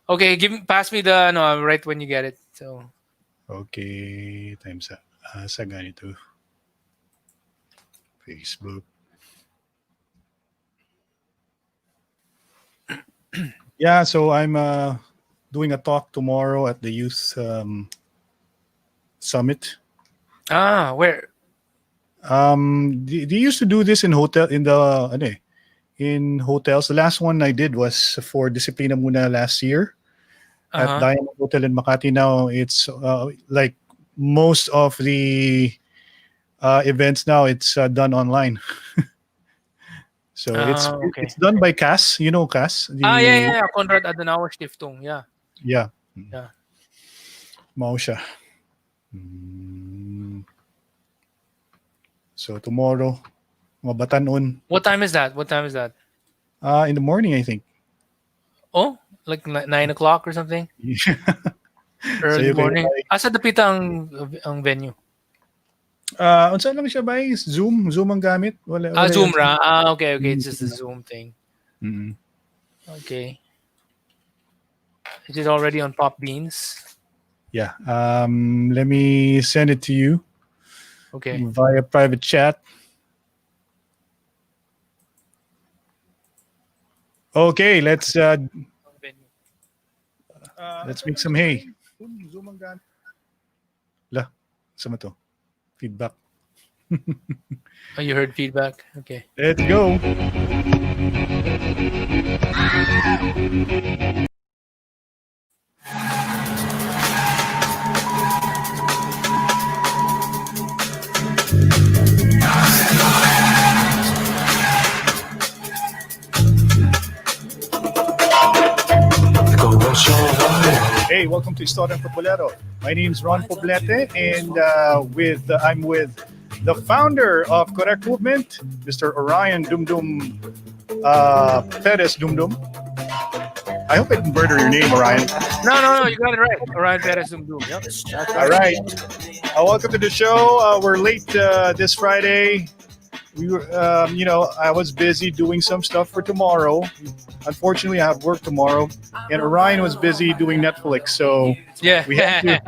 Okay, pass me the no right when you get it. So Okay, time sa ganito. Facebook. Yeah, so I'm doing a talk tomorrow at the youth summit. where? They used to do this in in hotels. The last one I did was for Disiplina Muna last year at Uh-huh. Diamond Hotel in Makati. Now it's like most of the events now it's done online. So Okay. it's done by CAS. You know CAS, Yeah, the yeah. Konrad Adenauer Stiftung. Yeah. yeah, Yeah. mao siya. Mm, so tomorrow, mabatanon. What time is that? What time is that? In the morning, I think. Oh, like 9 o'clock or something? So Early you can morning. Asa dapita ang venue? unsa lang siya bay? Zoom ang gamit. Wala Zoom yan. ra. Okay, okay. It's just a Zoom thing. Mm. Okay. It is already on Pop Beans. Yeah. Let me send it to you Okay. via private chat. Okay, let's make some hay. Zoom ang gamit. La, sama to. Feedback. Oh, you heard feedback? Okay. Let's go. Hey, welcome to Istoryang futBOLERO. My name is Ron Poblete, and I'm with the founder of Correct Movement, Mr. Orion Dumdum Perez Dumdum. I hope I didn't murder your name, Orion. No. You got it right. Orion Perez Zoom. Yep. That's All right. Welcome to the show. We're late this Friday. We were, I was busy doing some stuff for tomorrow. Unfortunately, I have work tomorrow, and Orion was busy doing Netflix, so Yeah. we had to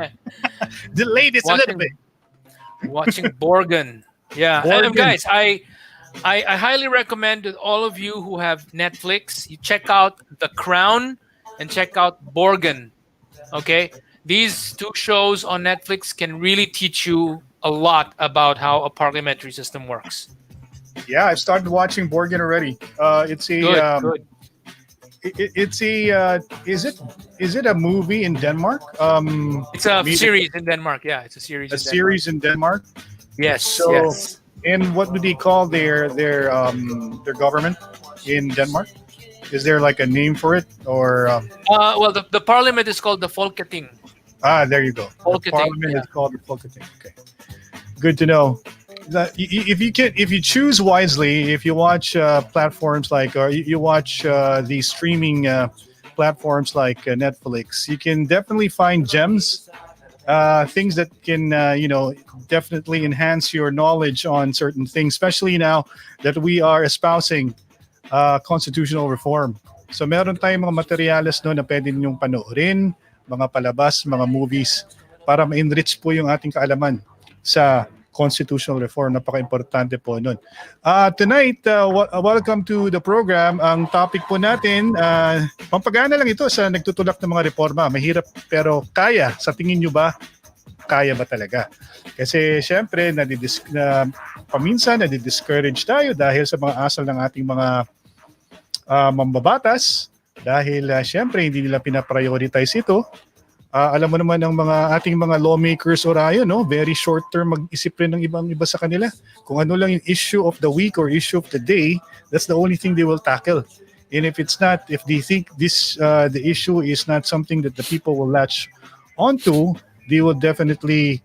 delay this a little bit. Watching Borgen. Yeah. Borgen. Guys, I highly recommend that all of you who have Netflix, you check out The Crown and check out Borgen. Okay? These two shows on Netflix can really teach you a lot about how a parliamentary system works. Yeah, I've started watching Borgen already. It's a Good. It's a is it a movie in Denmark? It's a series in Denmark. Yeah, it's a series. Series in Denmark. Yes. So, yes. and what do they call their government in Denmark? Is there like a name for it, or? Well, the parliament is called the Folketing. There you go. Folketing, the parliament is called the Folketing. Okay, good to know. If you choose wisely, if you watch platforms like, or you watch the streaming platforms like Netflix, you can definitely find gems, things that can definitely enhance your knowledge on certain things, especially now that we are espousing constitutional reform. So meron tayong mga materyales no na pwede ninyong panoorin, mga palabas, mga movies, para ma-enrich po yung ating kaalaman sa constitutional reform. Napaka-importante po nun. Tonight, welcome to the program. Ang topic po natin, pampagana lang ito sa nagtutulak ng mga reporma. Mahirap pero kaya. Sa tingin nyo ba, kaya ba talaga? Kasi syempre, paminsan nadi-discourage tayo dahil sa mga asal ng ating mga mambabatas. Dahil syempre, hindi nila pinaprioritize ito. Alam mo naman ang ating mga lawmakers, Orion, no? Very short term mag-isip rin ng iba sa kanila. Kung ano lang yung issue of the week or issue of the day, that's the only thing they will tackle. And if they think the issue is not something that the people will latch onto, they will definitely,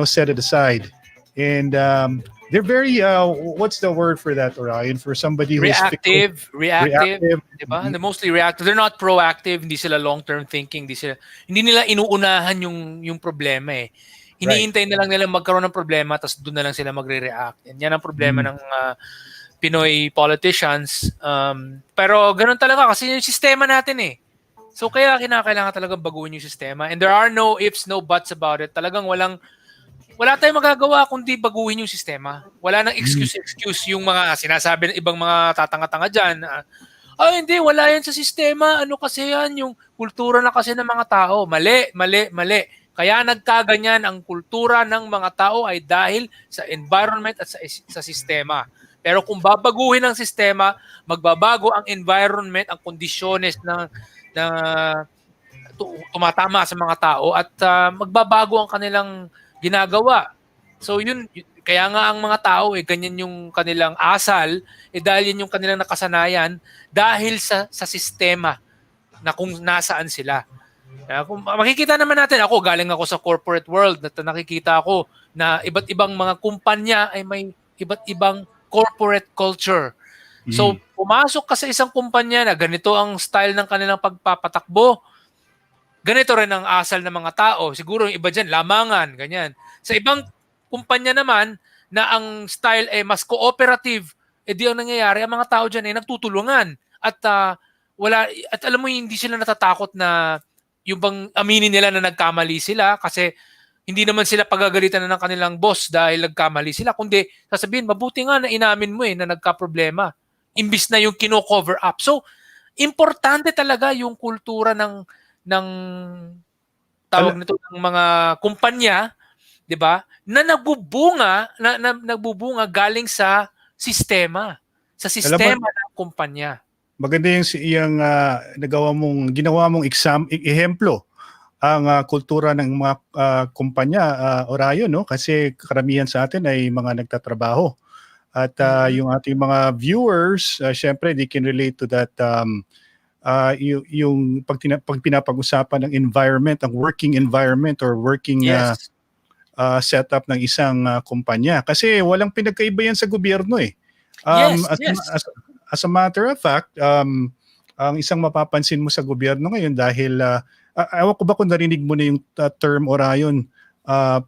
set it aside. And they're very, what's the word for that, Orion? For somebody who's reactive. Diba? They're mostly reactive. They're not proactive. Hindi sila long-term thinking. Hindi nila inuunahan yung problema eh. Hinihintay na lang nila magkaroon ng problema tapos doon na lang sila magre-react. And yan ang problema ng Pinoy politicians. Pero ganun talaga kasi yung sistema natin eh. So kaya kinakailangan talagang baguhin yung sistema, and there are no ifs, no buts about it. Talagang wala tayong magagawa kundi baguhin yung sistema. Wala nang Mm. excuse yung mga sinasabi ng ibang mga tatanga-tanga dyan. Hindi, wala yan sa sistema. Ano kasi yan? Yung kultura na kasi ng mga tao. Mali, mali, mali. Kaya nagkaganyan ang kultura ng mga tao ay dahil sa environment at sa sistema. Pero kung babaguhin ang sistema, magbabago ang environment, ang kondisyones na tumatama sa mga tao, at magbabago ang kanilang ginagawa. So kaya nga ang mga tao ganyan yung kanilang asal, dahil yun yung kanilang nakasanayan dahil sa sistema na kung nasaan sila. Kung makikita naman natin, ako galing ako sa corporate world, at nakikita ako na iba't ibang mga kumpanya ay may iba't ibang corporate culture. So pumasok ka sa isang kumpanya na ganito ang style ng kanilang pagpapatakbo, ganito rin ang asal ng mga tao. Siguro yung iba dyan, lamangan, ganyan. Sa ibang kumpanya naman, na ang style ay mas cooperative, di ang nangyayari, ang mga tao dyan ay nagtutulungan. At at alam mo, hindi sila natatakot na yung bang aminin nila na nagkamali sila, kasi hindi naman sila pagagalitan na ng kanilang boss dahil nagkamali sila, kundi sasabihin, mabuti nga na inamin mo na nagka-problema, imbis na yung kino-cover up. So, importante talaga yung kultura ng tawag nito ng mga kumpanya, 'di ba? Na nagbubunga galing sa sistema, Alam mo, ng kumpanya. maganda yung ginawa mong ehemplo ang kultura ng mga kumpanya, Orayon, no? Kasi karamihan sa atin ay mga nagtatrabaho. At yung ating mga viewers, syempre, they can relate to that, yung pag pinapag-usapan ng environment, ang working environment or working Yes. setup ng isang kumpanya. Kasi walang pinagkaiba yan sa gobyerno eh. Yes, As, yes. as a matter of fact, ang isang mapapansin mo sa gobyerno ngayon dahil, ewan ko ba kung narinig mo na yung term Orion,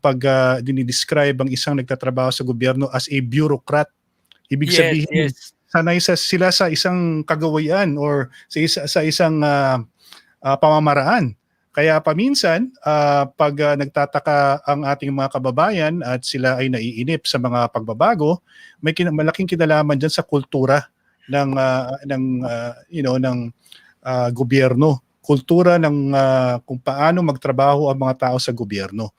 pag dinidescribe ang isang nagtatrabaho sa gobyerno as a bureaucrat. Ibig Yes, sabihin, yes. sanay sila sa isang kagawayan or sa isang pamamaraan. Kaya paminsan, pag nagtataka ang ating mga kababayan at sila ay naiinip sa mga pagbabago, may malaking kinalaman diyan sa kultura ng gobyerno, kultura ng kung paano magtrabaho ang mga tao sa gobyerno.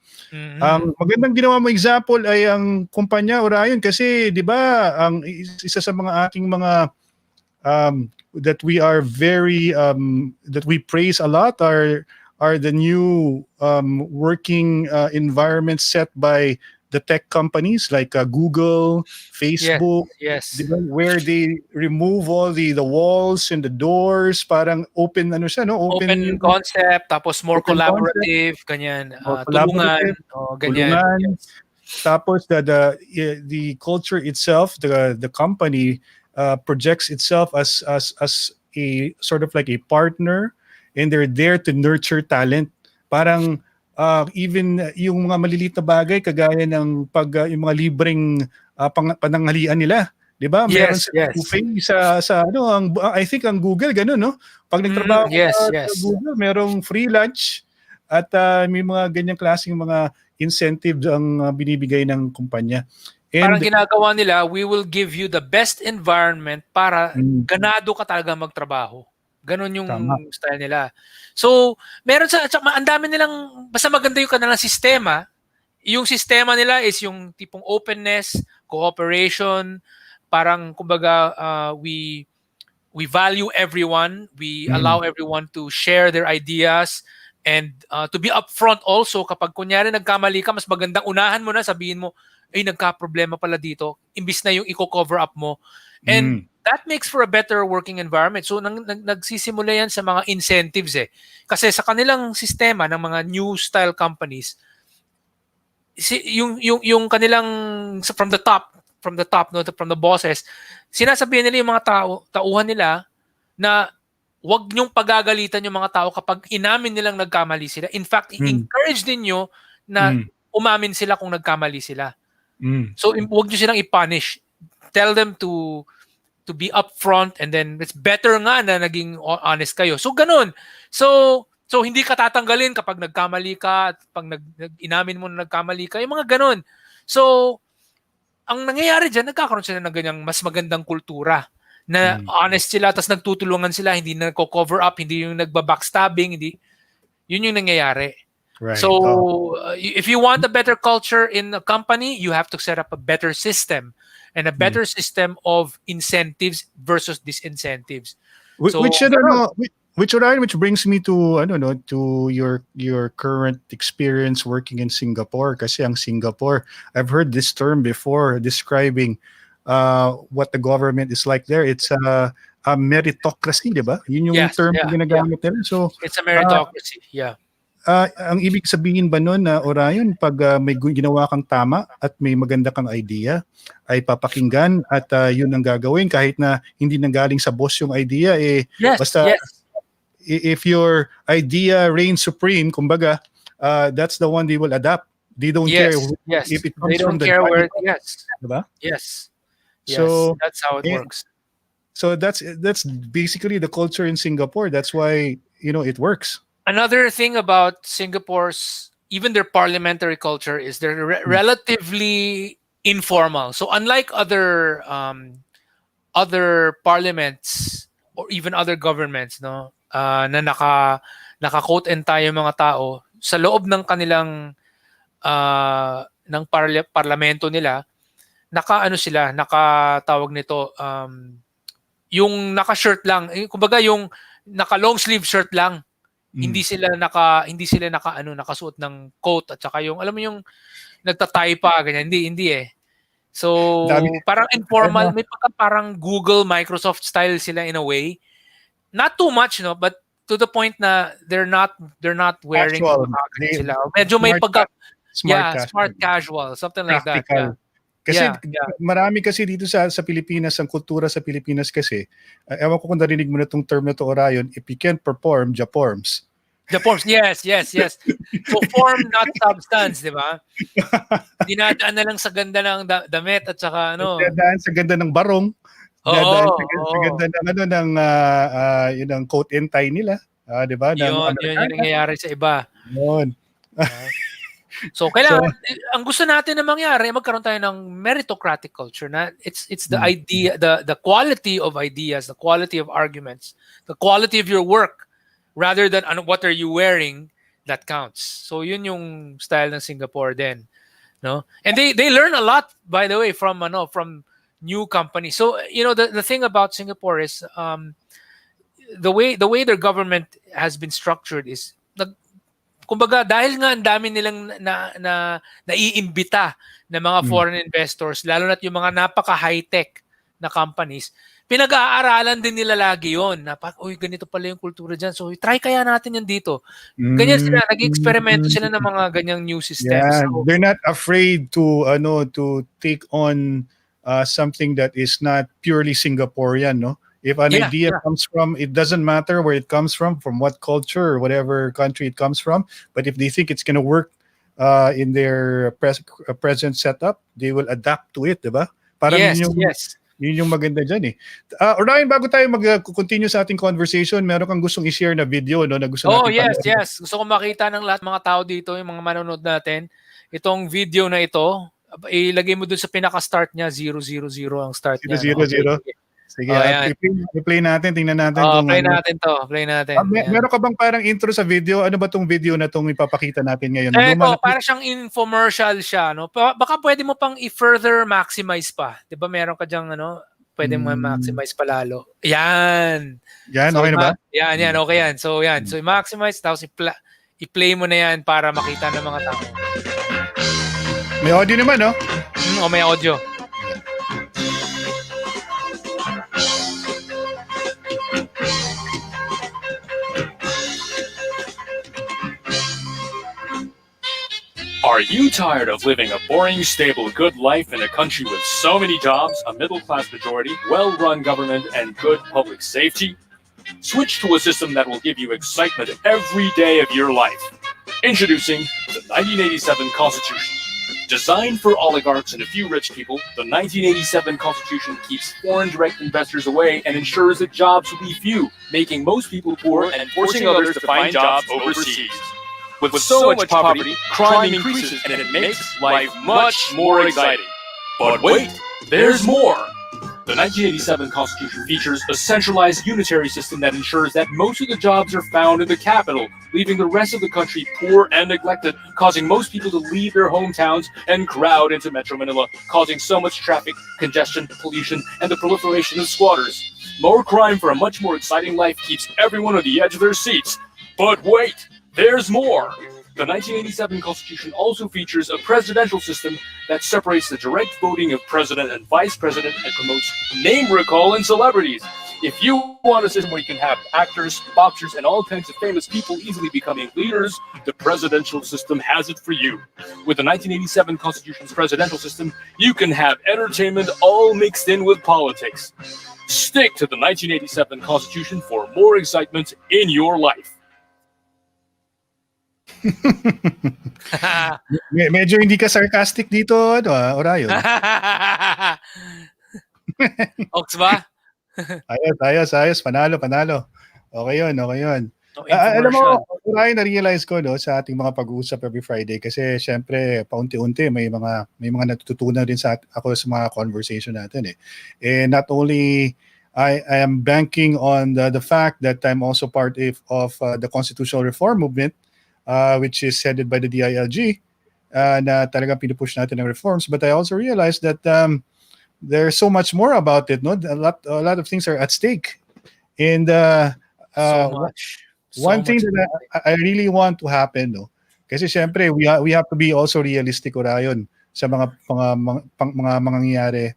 Ang magandang ginawa mo example ay ang kumpanya Orion, kasi 'di ba ang isa sa mga ating mga that we are very that we praise a lot are the new working environments set by the tech companies like Google, Yes, Facebook, yes. where they remove all the walls and the doors, parang open ano siya, no? Open Open concept, tapos more open concept collaborative, ganyan. or Tulungan, collaborative, ganyan. tulungan. Yes. Tapos the culture itself, the company projects itself as a sort of like a partner, and they're there to nurture talent. Parang even yung mga maliliit na bagay kagaya ng yung mga libreng pananghalian nila, 'di ba? Meron Yes, sa yes. buffet sa ano, I think ang Google ganun, no? Pag nagtrabaho ka Yes, sa yes. Google, merong free lunch at may mga ganyang klaseng mga incentives ang binibigay ng kumpanya. Parang And ginagawa nila, we will give you the best environment para ganado ka talaga magtrabaho. Ganon yung tama. style nila. So, meron ang dami nilang, basta maganda yung kanilang sistema. Yung sistema nila is yung tipong openness, cooperation, parang kumbaga we value everyone, we allow everyone to share their ideas, and to be upfront also. Kapag kunyari nagkamali ka, mas magandang unahan mo na, sabihin mo, ay nagka-problema pala dito, imbis na yung i-cover up mo. And that makes for a better working environment. So nagsisimula yan sa mga incentives eh. Kasi sa kanilang sistema ng mga new style companies, yung kanilang from the top, no, from the bosses, sinasabihan nila yung mga tauhan nila na wag niyong pagagalitan yung mga tao kapag inamin nilang nagkamali sila. In fact, i-encourage ninyo na umamin sila kung nagkamali sila. So wag niyo silang i-punish. Tell them to be upfront, and then it's better nga na naging honest kayo. So ganun. So hindi ka tatanggalin kapag nagkamali ka at pag inamin mo na nagkamali ka, yung mga ganun. So ang nangyayari diyan, nagkakaroon sila ng ganyang mas magandang kultura na honest sila, tapos nagtutulungan sila, hindi na nagko-cover up, hindi yung nagba-backstabbing, hindi. Yun yung nangyayari. Right. So if you want a better culture in a company, you have to set up a better system and a better system of incentives versus disincentives. So Which brings me to to your current experience working in Singapore. Kasi ang Singapore, I've heard this term before describing what the government is like there. It's a meritocracy, di ba? Yun yung term na ginagamit nila. So it's a meritocracy. Ang ibig sabihin ba nun na Orion, pag may ginawa kang tama at may maganda kang idea, ay papakinggan at yun ang gagawin kahit na hindi nanggaling sa boss yung idea, basta if your idea reigns supreme, kumbaga, that's the one they will adapt. They don't care if it comes from the where, diba? Yes. So that's how it works. So that's basically the culture in Singapore. That's why it works. Another thing about Singapore's, even their parliamentary culture, is they're relatively informal. So unlike other parliaments or even other governments, no, na naka-quote and tie yung mga tao sa loob ng kanilang ng parlamento nila, nakatawag nito, yung naka-shirt lang, kumbaga yung naka-long sleeve shirt lang. Hindi sila nakasuot ng coat at saka yung alam mo yung nagtatay pa ganyan, hindi so parang informal, may parang Google, Microsoft style sila in a way, not too much, no, but to the point na they're not wearing sila, medyo may smart casual, something like practical. Kasi marami kasi dito sa Pilipinas, ang kultura sa Pilipinas kasi, ewan ko kung narinig mo na itong term na to, Orion, if you can't perform, japorms. Japorms, yes. So form, not substance, di ba? Dinadaan na lang sa ganda ng damit at saka dinadaan sa ganda ng barong. Dinadaan sa ganda ng ng coat and tie nila. Di ba? Yun yung nangyayari sa iba. Yun. So kailangan ang gusto natin na mangyari, magkaroon tayo ng meritocratic culture na it's the idea, the quality of ideas, the quality of arguments, the quality of your work rather than what are you wearing that counts. So yun yung style ng Singapore din, no? And they learn a lot, by the way, from new companies. So the thing about Singapore is the way their government has been structured is kumbaga dahil nga ang dami nilang naiimbita na mga foreign investors, lalo na yung mga napaka high-tech na companies, pinag-aaralan din nila lagi yon na ganito pala yung kultura dyan, so try kaya natin yan dito. Ganyan sila, nag-eksperimento sila ng mga ganyang new systems. So, they're not afraid to take on something that is not purely Singaporean, no? If an idea comes from, it doesn't matter where it comes from what culture or whatever country it comes from, but if they think it's going to work in their present setup, they will adapt to it, diba? Parang yun yung maganda dyan eh. Orion, bago tayo mag-continue sa ating conversation, meron kang gustong i-share na video, no, na gusto natin yes. Gusto ko makita ng lahat mga tao dito, yung mga manonood natin. Itong video na ito, ilagay mo dun sa pinaka-start niya, 000 ang start niya. 000. Sige, i-play natin, tingnan natin. Play natin. Meron ka bang parang intro sa video? Ano ba tong video na tong ipapakita natin ngayon? Parang siyang infomercial siya, no? Baka pwede mo pang i-further maximize pa. 'Di ba meron ka diyang pwede mo maximize pa lalo. Yan, so, okay na ba? Yan, okay yan. So yan, so i-maximize tapos i-play mo na yan para makita ng mga tao. May audio naman, no? May audio. Are you tired of living a boring, stable, good life in a country with so many jobs, a middle-class majority, well-run government, and good public safety? Switch to a system that will give you excitement every day of your life. Introducing the 1987 Constitution. Designed for oligarchs and a few rich people, the 1987 Constitution keeps foreign direct investors away and ensures that jobs will be few, making most people poor and forcing others to find jobs overseas. With so much poverty, crime increases and it makes life much more exciting. But wait, there's more! The 1987 Constitution features a centralized unitary system that ensures that most of the jobs are found in the capital, leaving the rest of the country poor and neglected, causing most people to leave their hometowns and crowd into Metro Manila, causing so much traffic, congestion, pollution, and the proliferation of squatters. More crime for a much more exciting life keeps everyone on the edge of their seats. But wait, there's more! The 1987 Constitution also features a presidential system that separates the direct voting of president and vice president and promotes name recall and celebrities. If you want a system where you can have actors, boxers, and all kinds of famous people easily becoming leaders, the presidential system has it for you. With the 1987 Constitution's presidential system, you can have entertainment all mixed in with politics. Stick to the 1987 Constitution for more excitement in your life. Medyo hindi ka sarcastic dito, Orion. Ox ba? Ayos. Panalo. Okay yun. No Alam mo, infomercial. Orion, na-realize ko sa ating mga pag-uusap every Friday kasi syempre paunti-unti may mga natututunan din ako sa mga conversation natin. And not only I am banking on the fact that I'm also part of the constitutional reform movement, which is headed by the DILG, na talagang pinupush natin ng reforms. But I also realized that there's so much more about it. No, a lot of things are at stake. And So much. one thing that I really want to happen, no, kasi syempre we have to be also realistic, Orion, sa mga mangyayari,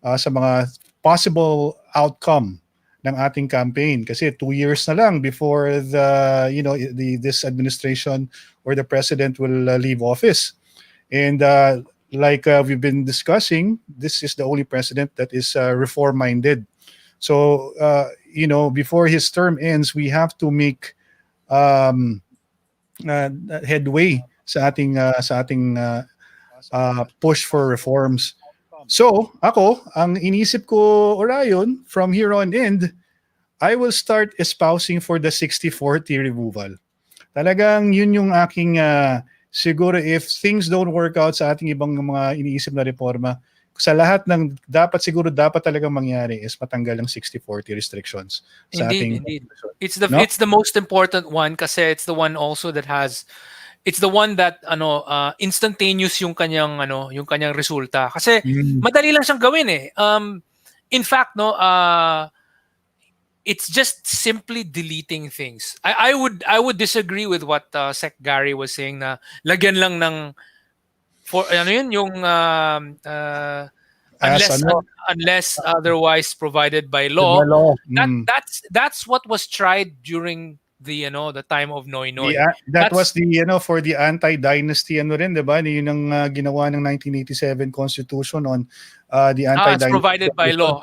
sa mga possible outcome ng ating campaign kasi 2 years na lang before this administration or the president will leave office. And like we've been discussing, this is the only president that is reform minded. So before his term ends, we have to make headway sa ating push for reforms. So, ang inisip ko, Orion, from here on end, I will start espousing for the 60-40 removal. Talagang yun yung aking, siguro if things don't work out sa ating ibang mga iniisip na reforma, sa lahat ng dapat talagang mangyari is matanggal ang 60-40 restrictions sa ating. Indeed. It's the most important one kasi it's the one also that has it's the one that instantaneous yung kanyang resulta kasi madali lang siyang gawin in fact it's just simply deleting things. I would disagree with what Sec Gary was saying na lagyan lang ng unless otherwise provided by law. That's what was tried during the time of Noy Noy. That was the for the anti-dynasty rin, 'di ba? Yun ang ginawa ng 1987 Constitution on the anti-dynasty. As provided by law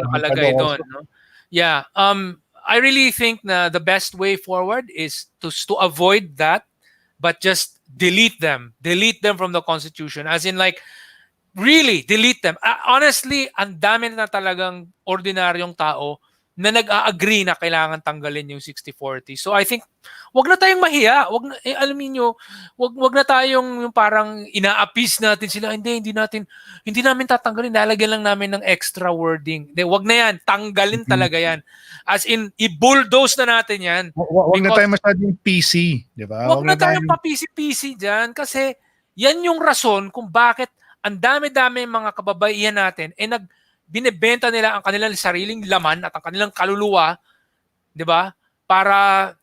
nakalagay doon, no? Yeah. I really think na the best way forward is to avoid that, but just delete them from the Constitution, as in like really delete them. Honestly, ang dami na talagang ordinaryong tao na nag-a-agree na kailangan tanggalin yung 60-40. So I think wag na tayong mahiya. Alam niyo, wag na tayong yung parang ina-appease natin sila. Hindi namin tatanggalin. Lalagyan lang namin ng extra wording. Wag na yan. Tanggalin talaga yan. As in, i-bulldoze na natin yan. Wag na tayong masyadong PC, di ba? Wag na tayong pa-PC-PC dyan kasi yan yung rason kung bakit ang dami-dami mga kababaihan natin binebenta nila ang kanilang sariling laman at ang kanilang kaluluwa, 'di ba? Para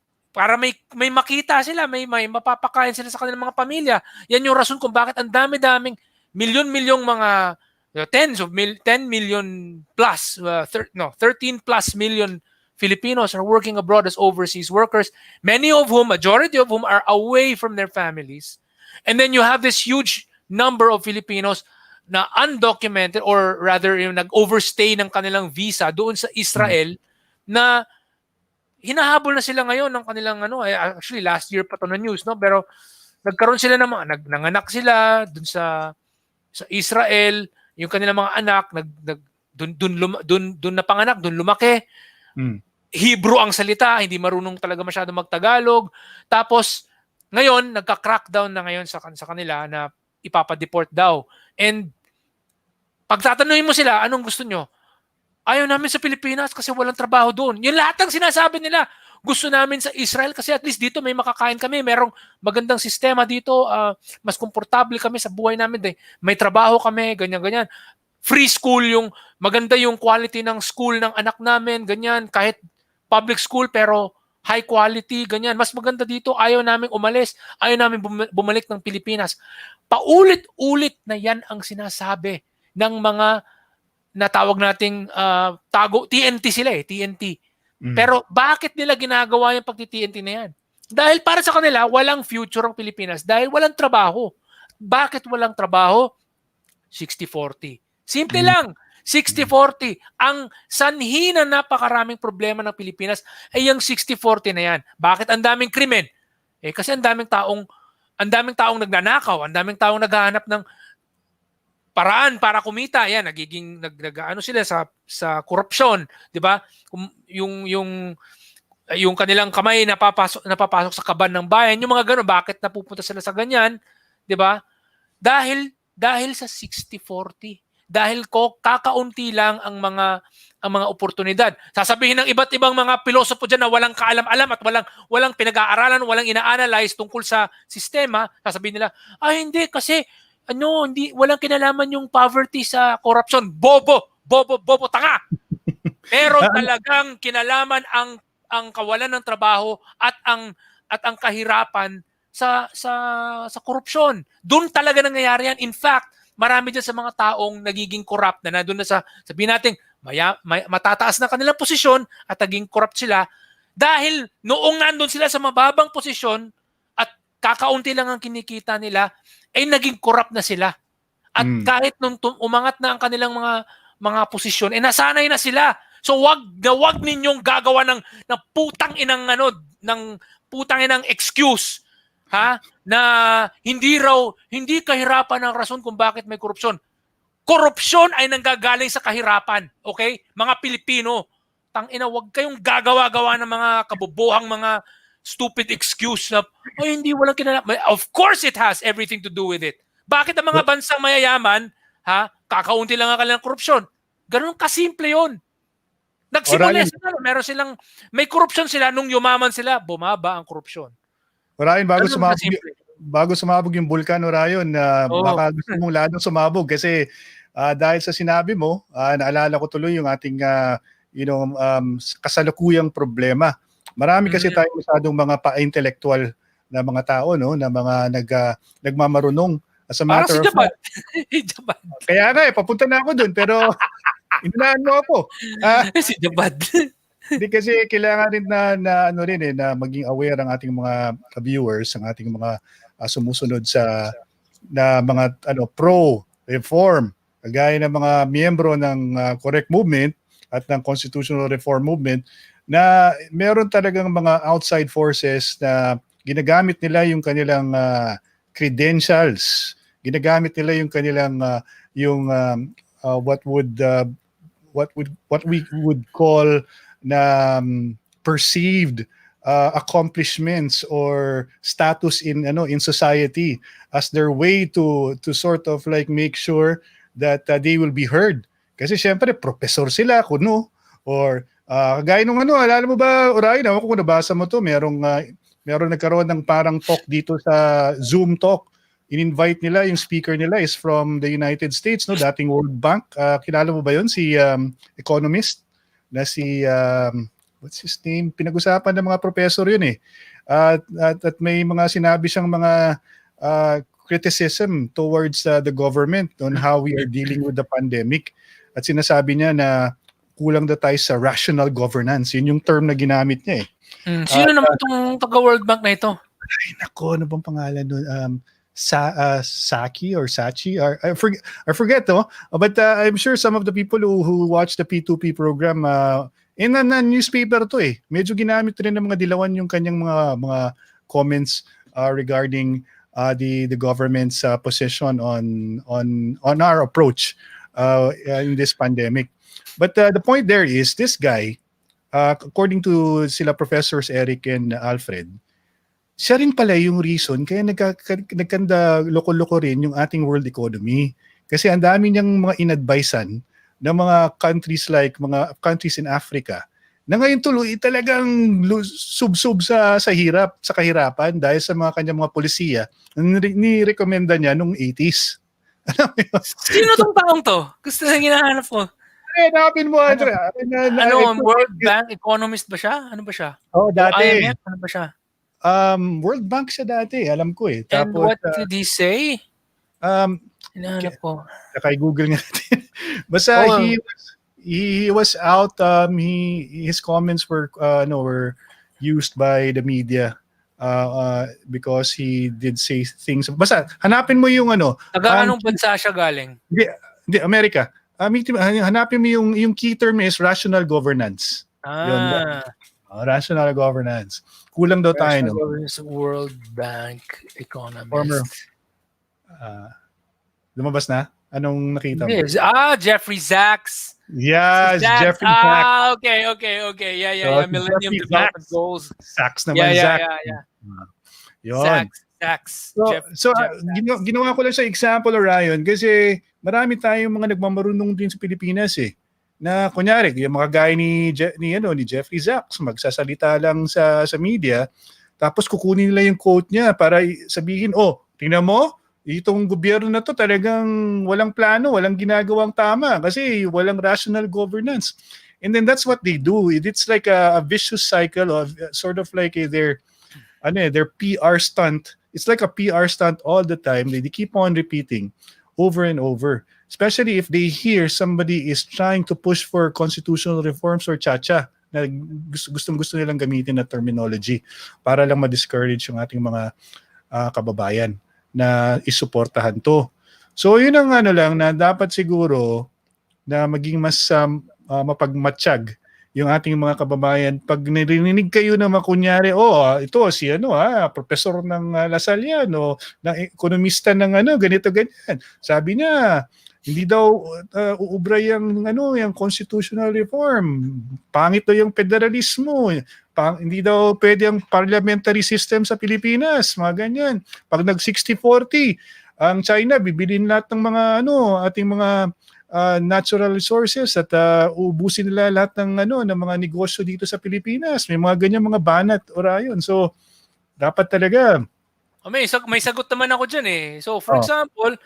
may makita sila, may mapapakain sila sa kanilang mga pamilya. Yan yung rason kung bakit ang dami-daming milyon-milyong mga 10 million plus 13 plus million Filipinos are working abroad as overseas workers, majority of whom are away from their families. And then you have this huge number of Filipinos na undocumented or rather yung nag-overstay ng kanilang visa doon sa Israel na hinahabol na sila ngayon ng kanilang actually last year pa to na news, no? Pero nagkaroon sila ng mga nanganak sila dun sa Israel, yung kanilang mga anak dun napanganak, dun lumaki. Hebrew ang salita, hindi marunong talaga masyado magtagalog. Tapos ngayon nagka-crackdown na ngayon sa kanila na ipapa-deport daw. And pagtatanungin mo sila, anong gusto nyo? Ayaw namin sa Pilipinas kasi walang trabaho doon. Yung lahat ng sinasabi nila. Gusto namin sa Israel kasi at least dito may makakain kami. Merong magandang sistema dito. Mas komportable kami sa buhay namin. May trabaho kami, ganyan-ganyan. Free school, maganda yung quality ng school ng anak namin, ganyan. Kahit public school pero high quality, ganyan. Mas maganda dito. Ayaw namin umalis. Ayaw namin bumalik ng Pilipinas. Paulit-ulit na yan ang sinasabi ng mga natawag nating TNT sila TNT. Pero bakit nila ginagawa yung pagti-TNT na yan? Dahil para sa kanila, walang future ang Pilipinas. Dahil walang trabaho. Bakit walang trabaho? 60-40. Simple lang. 60-40. Ang sanhi na napakaraming problema ng Pilipinas ay yung 60-40 na yan. Bakit ang daming krimen? Kasi ang daming taong nagnanakaw, ang daming taong naghahanap ng paraan para kumita. Yan, nagiging ano sila sa korupsyon, 'di ba? Yung kanilang kamay napapasok sa kaban ng bayan, yung mga gano'n, bakit napupunta sila sa ganyan, 'di ba? Dahil sa 60-40. Dahil kakaunti lang ang mga oportunidad. Sasabihin ng iba't ibang mga pilosopo diyan na walang kaalam-alam at walang pinag-aaralan, walang ina-analyze tungkol sa sistema, sasabihin nila, hindi kasi walang kinalaman yung poverty sa corruption. Bobo, tanga. Meron talagang kinalaman ang kawalan ng trabaho at ang kahirapan sa korupsyon. Doon talaga nangyayari yan. In fact, marami dyan sa mga taong nagiging corrupt na nandun na sabihin natin, matataas na kanilang posisyon at naging corrupt sila dahil noong nandun sila sa mababang posisyon at kakaunti lang ang kinikita nila, ay naging corrupt na sila. At kahit nung umangat na ang kanilang mga posisyon, nasanay na sila. So wag ninyong gagawa ng putang inang excuse, na hindi kahirapan ang rason kung bakit may korupsyon. Korupsyon ay nanggagaling sa kahirapan, okay? Mga Pilipino, tangina, wag kayong gagawa-gawa ng mga kabubuhang mga stupid excuse na hindi walang kinalaman. Of course it has everything to do with it. Bakit ang mga bansang mayayaman, kakaunti lang ang kanilang korupsyon? Ganun kasimple yun. Nagsimula sila, may korupsyon sila, nung yumaman sila, bumaba ang korupsyon. Orion, bago sumabog yung bulkan, Orion, baka gusto mong lalong sumabog kasi dahil sa sinabi mo, naalala ko tuloy yung ating kasalukuyang problema. Marami kasi tayo masyadong mga pa-intellectual na mga tao, no, na mga nagmamarunong. As a matter of fact. Kaya nga papunta na ako doon, pero inunaan mo ako. Si Jabad. Hindi kasi kailangan rin na maging aware ang ating mga viewers, ang ating mga sumusunod na mga pro-reform, kagaya ng mga miyembro ng Correct Movement at ng Constitutional Reform Movement, na meron talagang mga outside forces na ginagamit nila yung kanilang credentials, ginagamit nila yung kanilang what we would call na perceived accomplishments or status in society as their way to sort of like make sure that they will be heard. Kasi syempre professor sila kuno, or gaya nung alala mo ba, Orion, ako kung nabasa mo to, meron nagkaroon ng parang talk dito sa Zoom talk. In-invite nila, yung speaker nila is from the United States, no, dating World Bank. Kilala mo ba yun? Si economist na si what's his name? Pinag-usapan ng mga professor yun eh. At may mga sinabi siyang mga criticism towards the government on how we are dealing with the pandemic. At sinasabi niya na kulang na tayo sa rational governance. Yun yung term na ginamit niya eh. Sino naman itong taga-World Bank na ito? Ay, nako, ano bang pangalan nun? Saki or Sachi? I forget, no? But I'm sure some of the people who watch the P2P program, in a newspaper to eh. Medyo ginamit rin ng mga dilawan yung kanyang mga comments regarding the government's position on our approach in this pandemic. But the point there is, this guy, according to sila Professors Eric and Alfred, siya rin pala yung reason kaya nagkanda loko-loko rin yung ating world economy. Kasi ang dami niyang mga inadvisean ng mga countries like mga countries in Africa na ngayon tuloy talagang sub-sub sa hirap, sa kahirapan dahil sa mga kanyang mga polisiya na ni-recommenda niya nung 80s. Alam mo yun? Sino tong taong to? Gusto na hinahanap ko. Hanapin mo, Andre. World Bank economist ba siya? Ano ba siya? Oh, dati. IMF? Ano ba siya? World Bank siya dati, alam ko eh. And Tapos, what did he say? Hinahanap ko. Kay Google nga natin. Basta he was out. His comments were used by the media because he did say things. Basta hanapin mo yung Taga anong bansa siya galing? Hindi, Amerika. Hanapin mo yung key term is rational governance. Yun, rational governance. Kulang daw tayo, no? World Bank economist. Former. Lumabas na? Anong nakita mo? Yes. Jeffrey Sachs. Yes, Jeffrey Sachs. Okay. Yeah. Millennium Development Goals. Sachs naman, Sachs. Yeah. Yun. Sachs. Ginawa ko lang sa example, Orion, kasi marami tayong mga nagmamarunong din sa Pilipinas eh. Na kunyari, yung mga gaya ni Jeffrey Sachs, magsasalita lang sa media, tapos kukunin nila yung quote niya para sabihin, tingnan mo, itong gobyerno na to talagang walang plano, walang ginagawang tama kasi walang rational governance. And then that's what they do. It's like a vicious cycle of sort of like their PR stunt. It's like a PR stunt all the time. They keep on repeating over and over. Especially if they hear somebody is trying to push for constitutional reforms or cha-cha na gustong-gusto nilang gamitin na terminology para lang ma-discourage yung ating mga kababayan na isuportahan to. So yun ang lang na dapat siguro na maging mas mapagmatsyag yung ating mga kababayan. Pag narinig kayo na makunyari, ito si professor ng Lasal yan, o ng ekonomista ng ganito ganyan. Sabi niya, hindi daw uubra yung constitutional reform. Pangit daw yung federalismo. Hindi daw pwede ang parliamentary system sa Pilipinas, mga ganyan. Pag nag 60-40, ang China bibilin lahat ng mga ating mga natural resources at uubusin nila lahat ng mga negosyo dito sa Pilipinas. May mga ganyan mga banat, Orion. So dapat talaga may sagot naman ako diyan eh. So for example,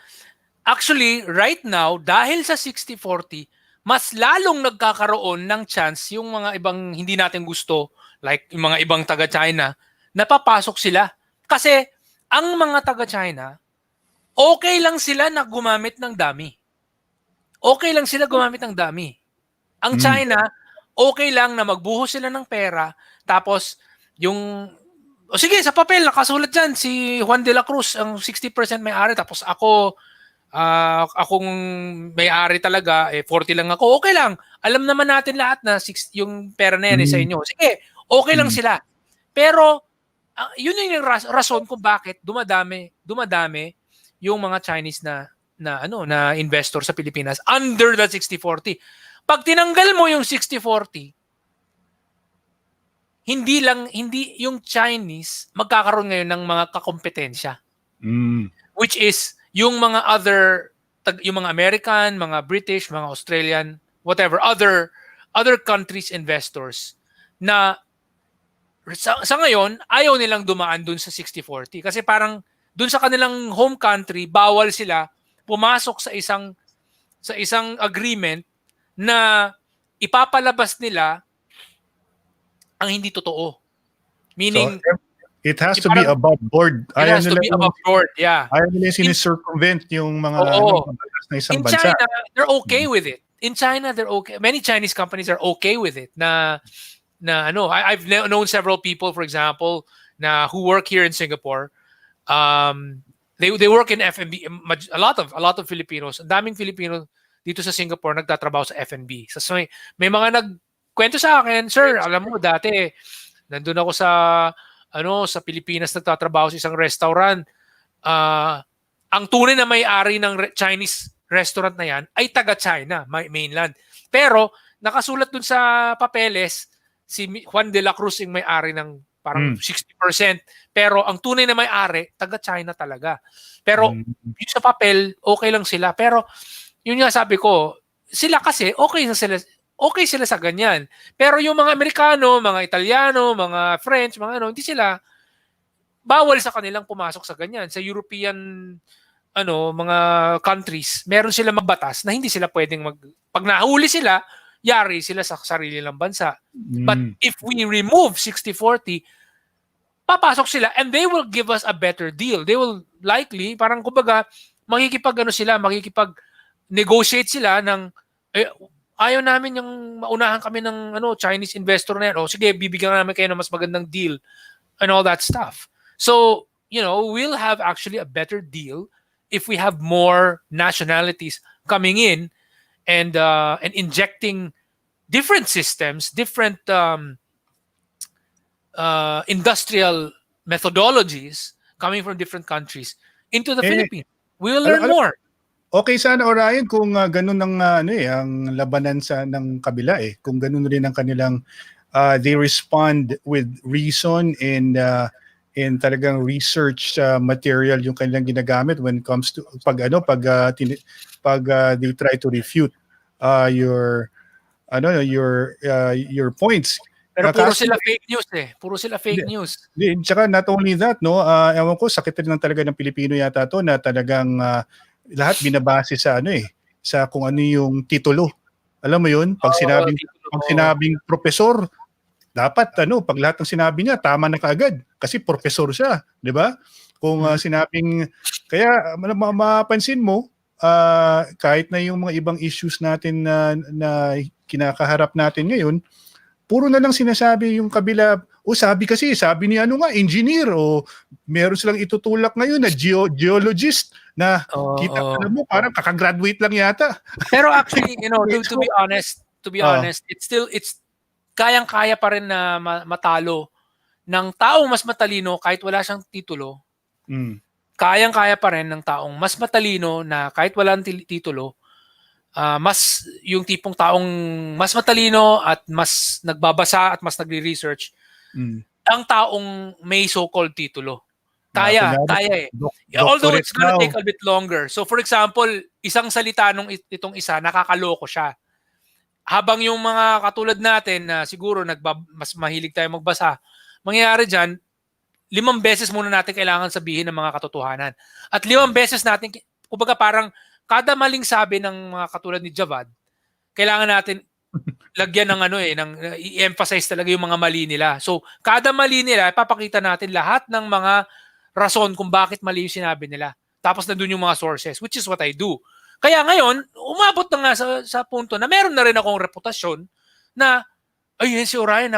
actually right now dahil sa 60-40, mas lalong nagkakaroon ng chance yung mga ibang hindi natin gusto, like yung mga ibang taga-China, napapasok sila. Kasi ang mga taga-China, okay lang sila na gumamit ng dami. Okay lang sila gumamit ng dami. Ang China, okay lang na magbuhos sila ng pera, tapos yung, sige, sa papel, nakasulat dyan, si Juan de la Cruz, ang 60% may-ari, tapos akong may-ari talaga, 40 lang ako, okay lang. Alam naman natin lahat na yung pera na yan sa inyo. Sige, okay lang sila. Pero, yun yung rason kung bakit dumadami yung mga Chinese na investor sa Pilipinas under the 60-40. Pag tinanggal mo yung 60-40, hindi yung Chinese magkakaroon ngayon ng mga kakompetensya. Which is yung mga yung mga American, mga British, mga Australian, whatever, other countries investors na sa ngayon ayaw nilang dumaan dun sa 60-40 kasi parang dun sa kanilang home country bawal sila pumasok sa isang agreement na ipapalabas nila ang hindi totoo. Meaning, it has to be above board. It has to be above board, yeah. Ayaw nila sinicircumvent yung mga na isang bansa. In China, they're okay with it. In China, they're okay. Many Chinese companies are okay with it. I've known several people, for example, who work here in Singapore. They work in F&B. A lot of Filipinos. Ang daming Filipino dito sa Singapore nagtatrabaho sa F&B. So may mga nagkwento sa akin, sir, alam mo dati nandun ako sa Pilipinas nagtatrabaho sa isang restaurant. ang tunay na may-ari ng Chinese restaurant na yan ay taga-China, mainland. Pero nakasulat dun sa papeles, si Juan de la Cruz yung may-ari ng parang 60%. Pero ang tunay na may-ari, taga-China talaga. Pero yung sa papel, okay lang sila. Pero yun nga sabi ko, sila kasi okay sila sa ganyan. Pero yung mga Amerikano, mga Italiano, mga French, mga ano, hindi sila, bawal sa kanilang pumasok sa ganyan. Sa European mga countries, meron sila magbatas na hindi sila pwedeng pag nahuli sila, yari sila sa sarili ng bansa. But if we remove 60-40, papasok sila and they will give us a better deal. They will likely, parang kumbaga, makikipag-negotiate sila ng, ayaw namin yung maunahan kami ng Chinese investor na yan. O sige, bibigyan namin kayo ng mas magandang deal and all that stuff. So, we'll have actually a better deal if we have more nationalities coming in and injecting different systems, different industrial methodologies coming from different countries into the Philippines. We will learn more. Okay sana, Orion, kung ganun ang ang labanan ng kabila kung ganun rin ang kanilang they respond with reason and talagang research material yung kanilang ginagamit when it comes to pag they try to refute your points. Pero puro sila fake news Puro sila fake news. Tsaka not only that, ewan ko, sakit rin talaga ng Pilipino yata to na talagang lahat binabase sa sa kung ano yung titulo. Alam mo yun? Pag sinabing profesor, dapat pag lahat ng sinabi niya tama na kaagad kasi professor siya, 'di ba? Kung sinabing kaya mapapansin mo kahit na yung mga ibang issues natin na kinakaharap natin ngayon, puro na lang sinasabi yung kabila, sabi ni engineer o meron silang itutulak ngayon na geologist na alam mo parang kakagraduate lang yata. Pero actually, to be honest, it's kayang-kaya pa rin na matalo ng taong mas matalino kahit wala siyang titulo. Kayang-kaya pa rin ng taong mas matalino na kahit walang titulo, mas yung tipong taong mas matalino at mas nagbabasa at mas nagre-research, ang taong may so-called titulo. Kaya Although it's gonna take a bit longer. So for example, isang salita nung itong isa, nakakaloko siya. Habang yung mga katulad natin na siguro mas mahilig tayo magbasa, mangyayari dyan, 5 beses muna natin kailangan sabihin ng mga katotohanan. At 5 beses natin, kumbaga parang kada maling sabi ng mga katulad ni Javad, kailangan natin lagyan ng i-emphasize talaga yung mga mali nila. So, kada mali nila, papakita natin lahat ng mga rason kung bakit mali yung sinabi nila. Tapos nandun yung mga sources, which is what I do. Kaya ngayon, umabot na nga sa punto na meron na rin akong reputasyon na yun si Orion,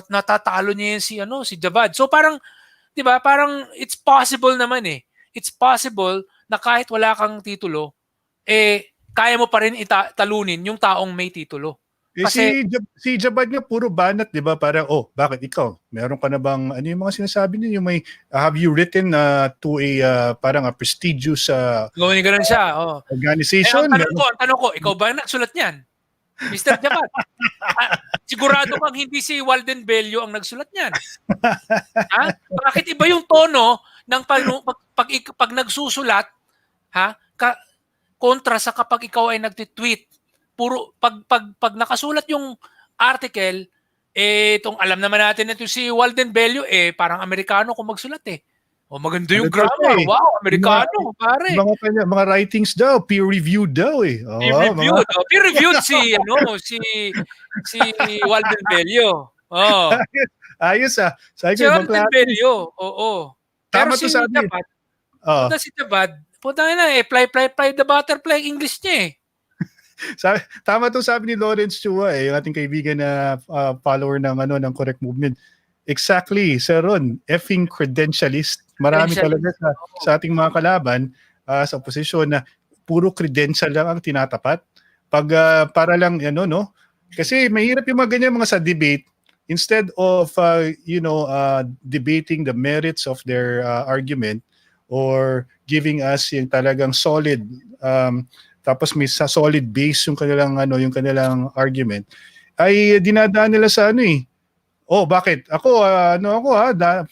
natatalo niya yun si Javad. So parang, 'di ba? Parang it's possible naman It's possible na kahit wala kang titulo, kaya mo pa rin talunin yung taong may titulo. Kasi si Javad nga puro banat, 'di ba? Parang bakit ikaw? Meron ka na bang yung mga sinasabi niyo, yung may have you written to a parang a prestigious ganun siya, organization? Ang tanong ko, ikaw ba nagsulat niyan? Mr. Javad. Sigurado kang hindi si Walden Bello ang nagsulat niyan. Ha? Bakit iba yung tono ng pag nagsusulat, kontra sa kapag ikaw ay nagtitweet? Puro pag nakasulat yung article, itong alam naman natin na ito si Walden Bello, parang Amerikano kung magsulat maganda yung grammar. Wow, Amerikano, pare. Mga writings daw, peer-reviewed daw Peer-reviewed si Walden Bello. Ayos Si Walden Bello, Tama pero to sabi. Si Javad, punta na fly the butterfly English niya Tama to sabi ni Lawrence Chua yung ating kaibigan na follower ng Correct Movement. Exactly, Sir Ron, effing credentialist. Marami talaga sa ating mga kalaban sa oposisyon na puro credential lang ang tinatapat. Para lang kasi mahirap yung mga ganyan mga sa debate, instead of debating the merits of their argument, or giving us yung talagang solid, tapos may sa solid base yung kanilang argument, ay dinadaan nila sa oh, bakit? Ako,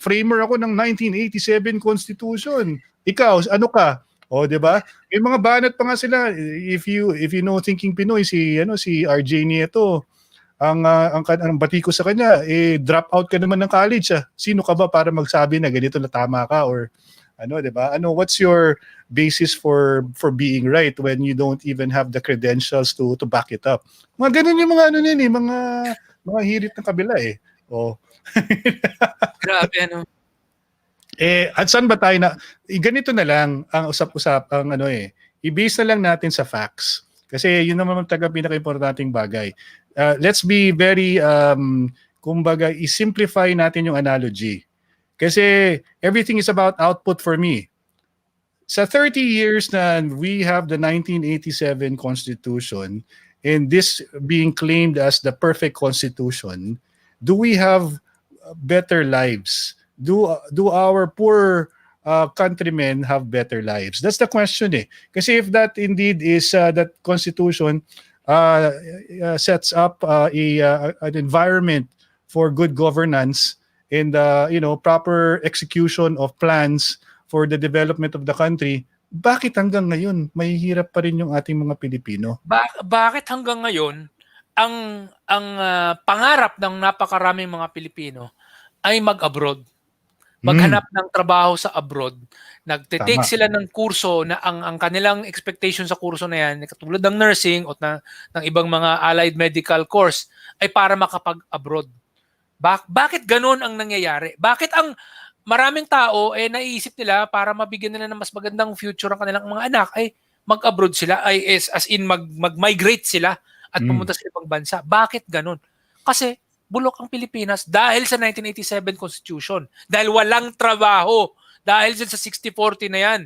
framer ako ng 1987 Constitution. Ikaw, ano ka? Oh, 'di ba? May mga banat pa nga sila. If you know Thinking Pinoy, si RJ Nieto, ang bati ko sa kanya, drop out ka naman ng college. Sino ka ba para magsabi na ganito na tama ka, or 'di ba? What's your basis for being right when you don't even have the credentials to back it up? Mga ganun yung mga mga hirit ng kabila eh. Oh. Grabe, At saan ba tayo ganito na lang ang usap-usap, i-base na lang natin sa facts. Kasi yun naman ang pinaka-importanting bagay. Let's be very, kumbaga, i-simplify natin yung analogy. Kasi everything is about output for me. Sa 30 years na we have the 1987 Constitution, and this being claimed as the perfect Constitution, do we have better lives? Do our poor countrymen have better lives? That's the question eh. Kasi if that indeed is that Constitution sets up an environment for good governance and proper execution of plans for the development of the country, bakit hanggang ngayon mahihirap pa rin yung ating mga Pilipino? Bakit hanggang ngayon ang pangarap ng napakaraming mga Pilipino ay mag-abroad, maghanap ng trabaho sa abroad? Nagte-take sila ng kurso na ang kanilang expectation sa kurso na yan, katulad ng nursing o ng ibang mga allied medical course, ay para makapag-abroad. Bakit ganun ang nangyayari? Bakit ang maraming tao naiisip nila para mabigyan nila ng mas magandang future ang kanilang mga anak ay mag-abroad sila, as in mag-migrate sila at pumunta sa ibang bansa? Bakit ganun? Kasi bulok ang Pilipinas dahil sa 1987 Constitution. Dahil walang trabaho. Dahil sa 60-40 na yan.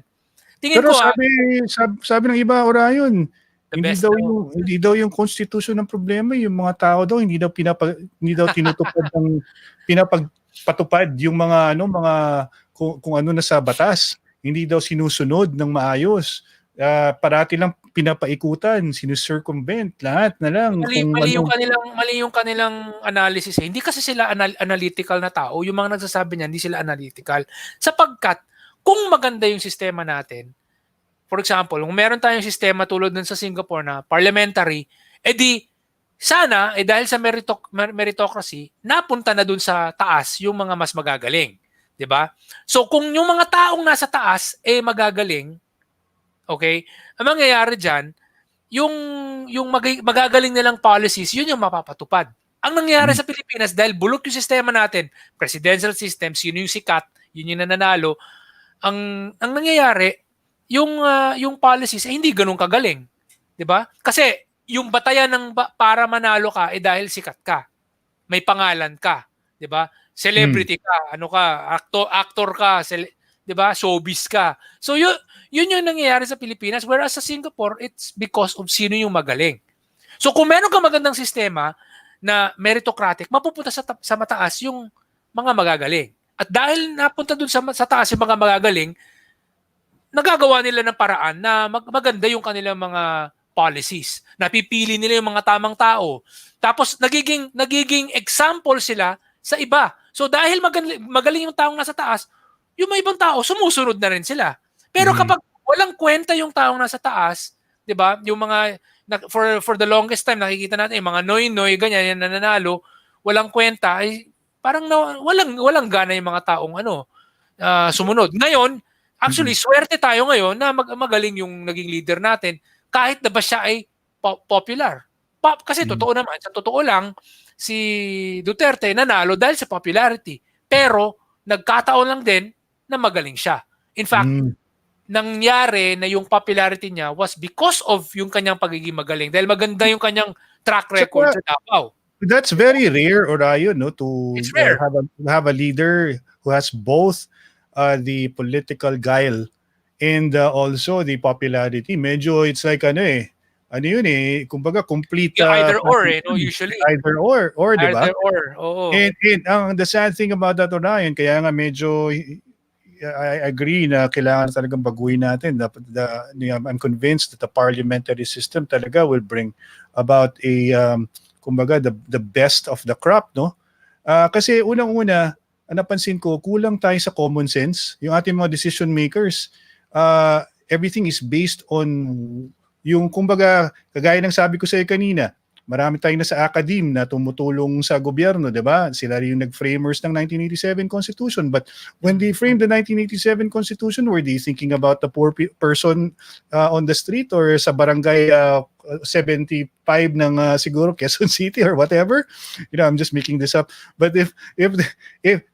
Tingin Pero ko sabi ng iba, Orion, hindi daw yung Constitution ng problema, yung mga tao daw hindi daw tinutupad ng pinapagpatupad yung mga kung ano na sa batas. Hindi daw sinusunod ng maayos. Parati lang pinapaikutan, sinusircumvent, lahat na lang. Mali yung kanilang analysis eh. Hindi kasi sila analytical na tao. Yung mga nagsasabi niyan, hindi sila analytical. Sapagkat, kung maganda yung sistema natin, for example, kung meron tayong sistema tulad nun sa Singapore na parliamentary, sana, dahil sa meritocracy, napunta na dun sa taas yung mga mas magagaling. 'Di ba? So, kung yung mga taong nasa taas, magagaling, okay, ang mangyayari dyan, yung magagaling nilang policies, yun yung mapapatupad. Ang nangyayari sa Pilipinas, dahil bulok yung sistema natin, presidential system, sino yung sikat, yun yung nananalo, ang nangyayari, yung policies hindi ganun kagaling. 'Di ba? Kasi yung batayan para manalo ka dahil sikat ka. May pangalan ka, 'di ba? Celebrity ka, actor ka, 'di ba? Showbiz ka. So yun yung nangyayari sa Pilipinas, whereas sa Singapore, it's because of sino yung magaling. So kung meron ka magandang sistema na meritocratic, mapupunta sa mataas yung mga magagaling. At dahil napunta dun sa taas yung mga magagaling, nagagawa nila ng paraan na maganda yung kanilang mga policies. Napipili nila yung mga tamang tao. Tapos nagiging example sila sa iba. So dahil magaling yung taong nasa taas, yung mga ibang tao sumusunod na rin sila. Pero kapag walang kwenta yung taong nasa taas, 'di ba? Yung mga for the longest time nakikita natin yung mga noy-noy ganyan yung nananalo, walang kwenta, ay parang walang gana yung mga taong sumunod. Ngayon, actually swerte tayo ngayon na magaling yung naging leader natin kahit na ba siya ay popular. Kasi totoo naman, sa totoo lang, si Duterte nanalo dahil sa popularity. Pero nagkataon lang din na magaling siya. In fact, nangyari na yung popularity niya was because of yung kanyang pagiging magaling. Dahil maganda yung kanyang track record sa Davao. That's very rare, Orion, to It's rare. Have a leader who has both the political guile and also the popularity. Medyo it's like kumbaga complete either or usually. Either or, diba? Either or. Oo. And the sad thing about that, Orion, kaya nga medyo I agree na kailangan talagang baguhin natin. I'm convinced that the parliamentary system talaga will bring about kumbaga, the best of the crop, no? Kasi unang-una, napansin ko, kulang tayo sa common sense. Yung ating mga decision makers, everything is based on yung, kumbaga, kagaya ng sabi ko sa iyo kanina, marami tayong nasa academe na tumutulong sa gobyerno, di ba? Sila rin yung nag-framers ng 1987 Constitution. But when they framed the 1987 Constitution, were they thinking about the poor person on the street or sa barangay 75 ng siguro Quezon City or whatever? You know, I'm just making this up. But if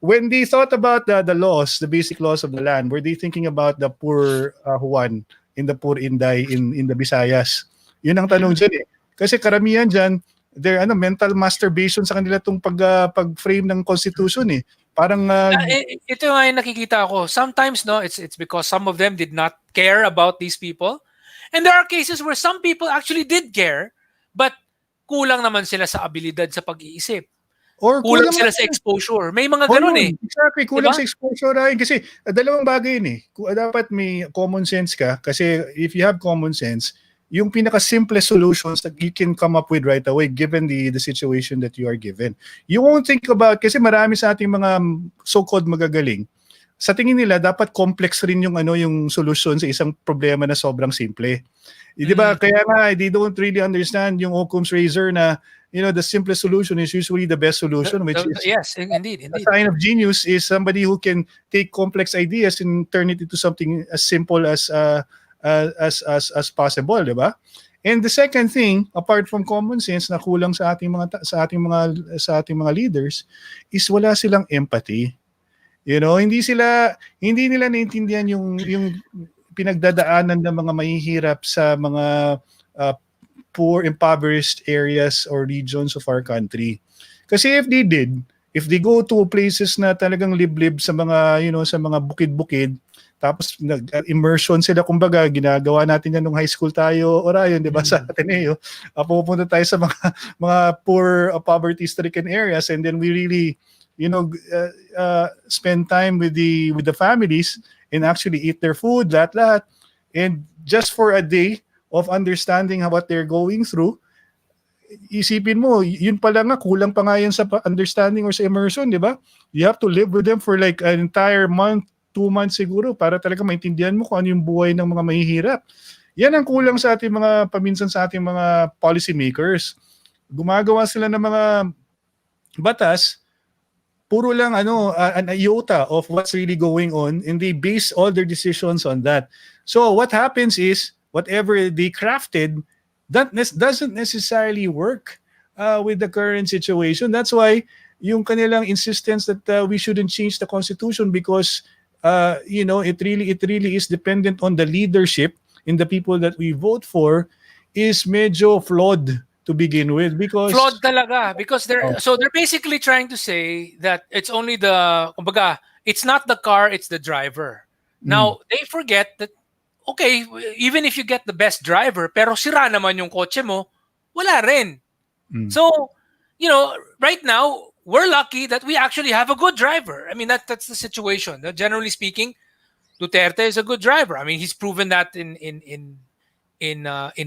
when they thought about the laws, the basic laws of the land, were they thinking about the poor Juan in the poor Inday in the Visayas? Yun ang tanong dyan eh. Kasi karamihan dyan, mental masturbation sa kanila itong pag-frame ng Constitution eh. Parang... ito nga yung nakikita ko. Sometimes, no, it's because some of them did not care about these people. And there are cases where some people actually did care, but kulang naman sila sa abilidad sa pag-iisip. Or kulang sila sa exposure. May mga ganun eh. Exactly, kulang diba? Sa exposure rin. Kasi dalawang bagay yun eh. Dapat may common sense ka. Kasi if you have common sense, yung pinaka-simple solutions that you can come up with right away given the situation that you are given. You won't think about, kasi marami sa ating mga so-called magagaling, sa tingin nila dapat complex rin yung solution sa isang problema na sobrang simple. Di ba? Kaya nga, they don't really understand yung Occam's razor na, the simplest solution is usually the best solution, which is yes, indeed. A sign of genius is somebody who can take complex ideas and turn it into something as simple as possible, di ba? And the second thing, apart from common sense na kulang sa ating mga leaders, is wala silang empathy. Hindi nila naintindihan yung pinagdadaanan ng mga mahihirap sa mga poor, impoverished areas or regions of our country. Kasi if they go to places na talagang liblib sa mga sa mga bukid-bukid, tapos nag-immersion sila, kumbaga ginagawa natin yan nung high school tayo, Orion, di ba, sa Ateneo. Pupunta tayo sa mga poor, poverty-stricken areas, and then we really, spend time with the families and actually eat their food, lahat. And just for a day of understanding what they're going through, isipin mo, yun pala nga, kulang pa nga yan sa understanding or sa immersion, di ba? You have to live with them for like an entire month, 2 months siguro para talaga maintindihan mo kung ano yung buhay ng mga mahihirap. Yan ang kulang sa ating paminsan sa ating mga policy makers. Gumagawa sila ng mga batas, puro lang an iota of what's really going on, and they base all their decisions on that. So what happens is, whatever they crafted, that doesn't necessarily work with the current situation. That's why yung kanilang insistence that we shouldn't change the Constitution because it really is dependent on the leadership in the people that we vote for is medyo flawed to begin with, because flawed talaga, because they're basically trying to say that it's only kumbaga, it's not the car, it's the driver. Now they forget that okay, even if you get the best driver pero sira naman yung kotse mo, wala rin. So, right now we're lucky that we actually have a good driver. I mean, that's the situation. Generally speaking, Duterte is a good driver. I mean, he's proven that in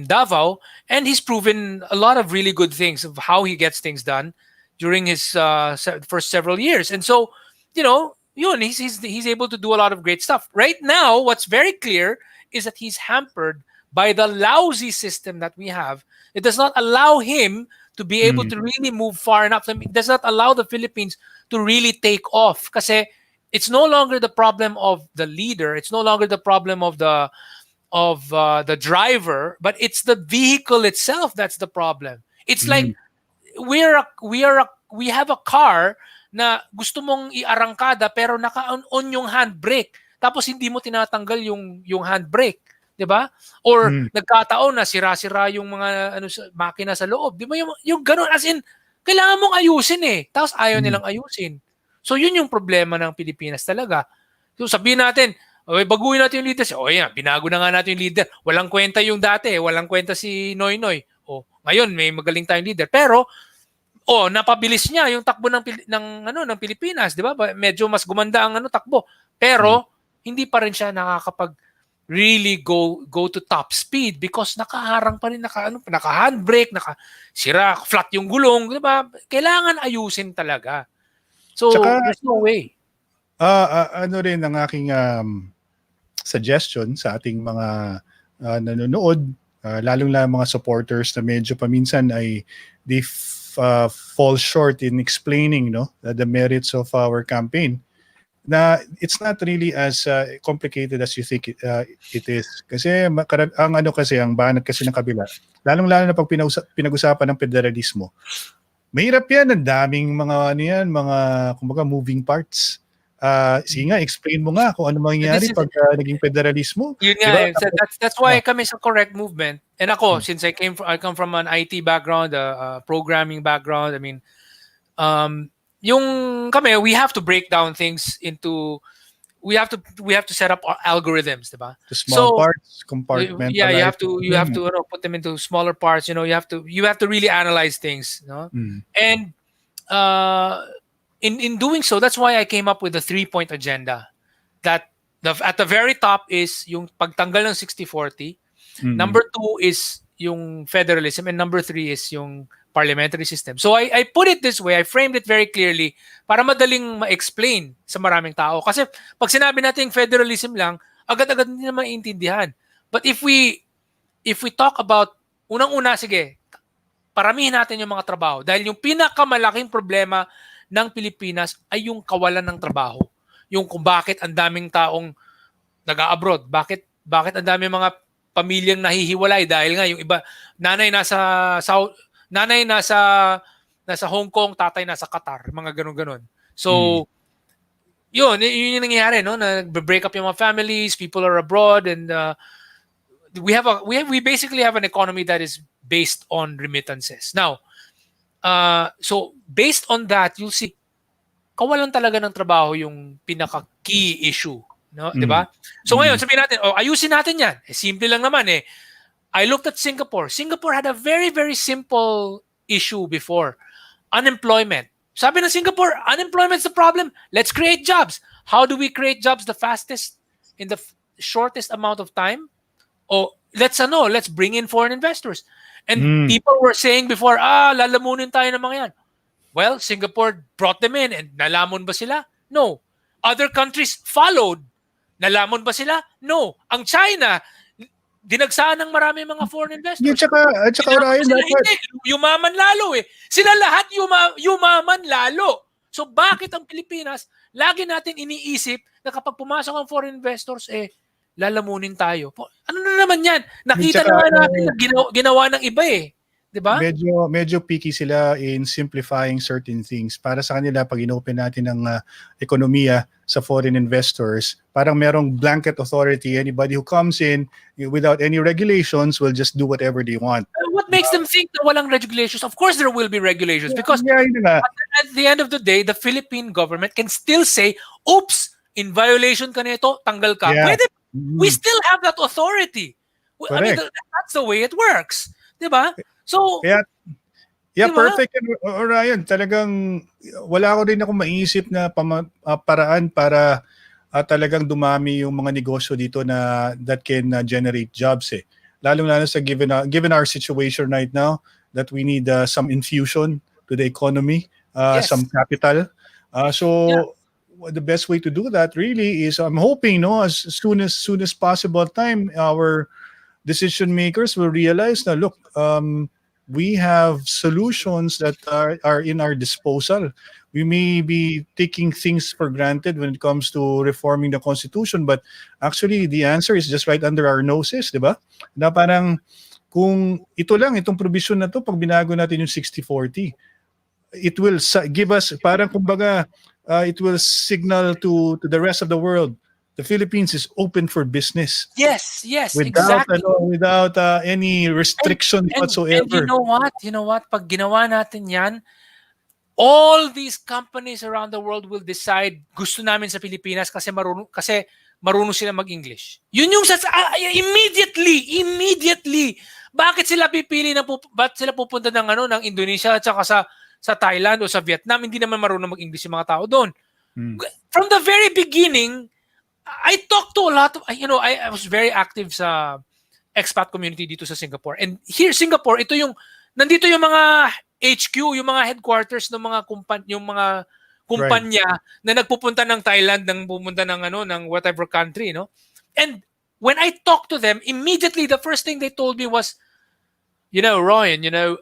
Davao, and he's proven a lot of really good things of how he gets things done during his first several years. And so, he's able to do a lot of great stuff. Right now, what's very clear is that he's hampered by the lousy system that we have. It does not allow him to be able to really move far enough. I mean, it does not allow the Philippines to really take off. Kasi it's no longer the problem of the leader. It's no longer the problem of the driver, but it's the vehicle itself that's the problem. It's like we have a car na gusto mong i-arangkada pero naka-on yung handbrake. Tapos hindi mo tinatanggal yung handbrake. 'Di ba? Or nagkataon na sira-sira yung mga makina sa loob. 'Di ba yung ganoon, as in kailangan mong ayusin eh. Tapos ayaw nilang ayusin. So yun yung problema ng Pilipinas talaga. So sabihin natin, baguhin natin yung leader. Yan, binago na nga natin yung leader. Walang kwenta yung dati, walang kwenta si Noynoy. Ngayon may magaling tayong leader. Pero napabilis niya yung takbo ng Pilipinas, 'di ba? Medyo mas gumanda ang takbo. Pero hindi pa rin siya nakakapag really go to top speed because nakaharang pa rin, naka-handbrake, naka-sira, flat yung gulong, di ba? Kailangan ayusin talaga. So, Tsaka, there's no way. ano rin ang aking suggestion sa ating mga nanonood, lalong-lalo mga supporters na medyo paminsan ay they fall short in explaining the merits of our campaign, na it's not really as complicated as you think it is. Kasi ang banat kasi ng kabila, lalong-lalo na pag pinag-usapan ng federalismo, mahirap yan, ang daming mga kumbaga moving parts. Sige nga, explain mo nga kung ano mangyayari pag naging federalismo. Yun nga, that's why kami sa Correct Movement. And ako, since I come from an IT background, a programming background, I mean, yung kami, we have to break down things into, we have to set up algorithms, diba? The small parts, compartmentalize. Yeah, you have to put them into smaller parts. You have to really analyze things. And in doing so, that's why I came up with the 3-point agenda. That at the very top is yung pagtanggal ng 60-40. Number 2 is yung federalism, and number 3 is yung parliamentary system. So I put it this way, I framed it very clearly para madaling ma-explain sa maraming tao. Kasi pag sinabi natin federalism lang, agad-agad hindi na maintindihan. But if we talk about, unang-una, sige, paramihin natin yung mga trabaho. Dahil yung pinakamalaking problema ng Pilipinas ay yung kawalan ng trabaho. Yung kung bakit ang daming taong nag-abroad, bakit ang daming mga pamilyang nahihiwalay dahil nga yung iba, nanay nasa Hong Kong, tatay nasa Qatar, mga ganun-ganun. So, yun yung nangyayari, no? Nag-break up yung mga families, people are abroad, and we basically have an economy that is based on remittances. Now, so based on that, you'll see kawalan talaga ng trabaho yung pinaka-key issue, no? 'Di ba? So ngayon, sabihin natin, ayusin natin 'yan. Simple lang naman eh. I looked at Singapore. Singapore had a very, very simple issue before. Unemployment. Sabi ng Singapore, unemployment's the problem. Let's create jobs. How do we create jobs the fastest in the shortest amount of time? Let's bring in foreign investors. And people were saying before, lalamunin tayo ng mga yan. Well, Singapore brought them in, and nalamon ba sila? No. Other countries followed. Nalamon ba sila? No. Ang China, dinagsaan ng marami mga foreign investors. At saka Ryan, yumaman lalo eh. Sila lahat yumaman lalo. So bakit ang Pilipinas, lagi natin iniisip na kapag pumasok ang foreign investors, lalamunin tayo. Ano na naman yan? Nakita na natin na ginawa ng iba eh. Diba? Medyo picky sila in simplifying certain things. Para sa kanila, pag inopen natin ang ekonomiya sa foreign investors, parang merong blanket authority. Anybody who comes in without any regulations will just do whatever they want. What makes them think na walang regulations? Of course there will be regulations because at the end of the day, the Philippine government can still say, oops, in violation ka nito, tanggal ka. Pwede. We still have that authority. I mean, that's the way it works. Diba? So, diba? Perfect. Ryan, talagang wala ko rin akong maisip na paraan para talagang dumami yung mga negosyo dito na that can generate jobs eh. Lalong-lalo sa given our situation right now that we need some infusion to the economy, some capital. The best way to do that really is I'm hoping as soon as possible time our decision makers will realize that look, we have solutions that are in our disposal. We may be taking things for granted when it comes to reforming the Constitution, but actually the answer is just right under our noses, di ba? Na parang kung itong provision na to, pag binago natin yung 60-40, it will give us, parang kumbaga, it will signal to the rest of the world, the Philippines is open for business. Yes, without, exactly. Without any restrictions whatsoever. And you know what? Pag ginawa natin yan, all these companies around the world will decide gusto namin sa Pilipinas kasi marunong sila mag-English. Yun yung immediately. Bakit sila pipili ba't sila pupunta ng Indonesia at saka sa Thailand o sa Vietnam? Hindi naman marunong mag-English yung mga tao doon. From the very beginning, I talked to a lot of, I was very active sa expat community dito sa Singapore. And here, Singapore, nandito yung mga HQ, yung mga headquarters ng mga yung mga Right. kumpanya na nagpupunta ng Thailand, nang pupunta ng whatever country, no? And when I talked to them, immediately the first thing they told me was, Ryan, the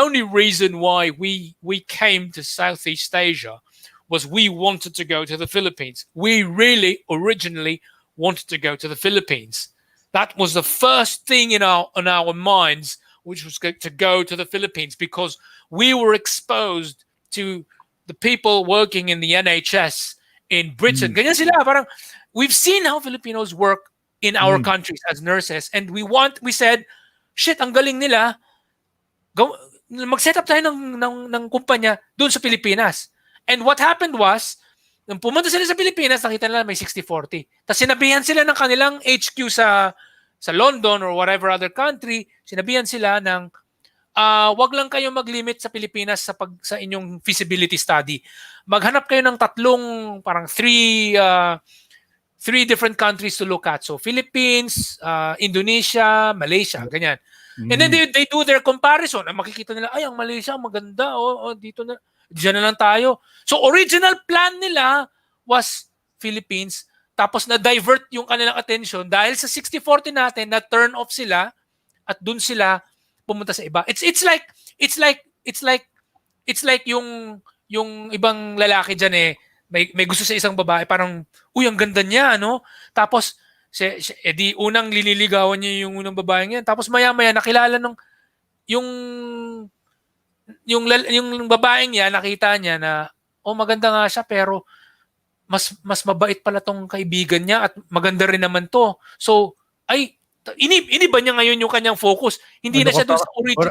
only reason why we came to Southeast Asia was we wanted to go to the Philippines. We really originally wanted to go to the Philippines. That was the first thing on our minds, which was to go to the Philippines because we were exposed to the people working in the NHS in Britain. Mm. Ganyan sila, parang we've seen how Filipinos work in our Mm. countries as nurses, and we said, shit, ang galing nila. Mag-set up tayo ng kumpanya doon sa Pilipinas. And what happened was, nung pumunta sila sa Pilipinas, nakita nila may 60-40. Tapos sinabihan sila ng kanilang HQ sa London or whatever other country, sinabihan sila ng wag lang kayo mag-limit sa Pilipinas sa inyong feasibility study. Maghanap kayo ng parang three different countries to look at. So Philippines, Indonesia, Malaysia, ganyan. And then they do their comparison. Makikita nila, ay, ang Malaysia, maganda. Dito na. Diyan na lang tayo. So original plan nila was Philippines. Tapos na-divert yung kanilang attention dahil sa 60-40 natin, na-turn off sila at dun sila pumunta sa iba. It's like yung ibang lalaki diyan may gusto sa isang babae, parang uy, ang ganda niya, ano? Tapos di unang liniligawan niya yung unang babae niya. Tapos maya-maya nakilala yung babaeng niya, nakita niya na maganda nga siya pero mas mabait pala tong kaibigan niya at maganda rin naman to. So, iniba niya ngayon yung kanyang focus. Hindi na siya doon sa origin.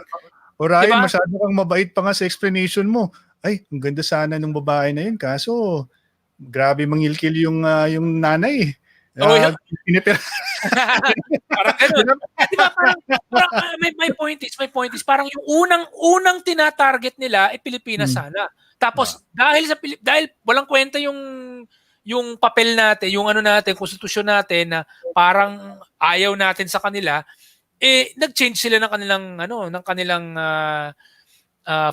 Ryan, Diba? masyado kang mabait pa nga sa explanation mo. Ay, ang ganda sana ng babae na yun. Kaso, grabe mangilkil yung nanay. Parang ganun. Diba? Parang my point is, parang yung unang tinatarget nila ay Pilipinas sana. Tapos, dahil walang kwenta yung papel natin, yung konstitusyon natin na parang ayaw natin sa kanila, nag-change sila ng kanilang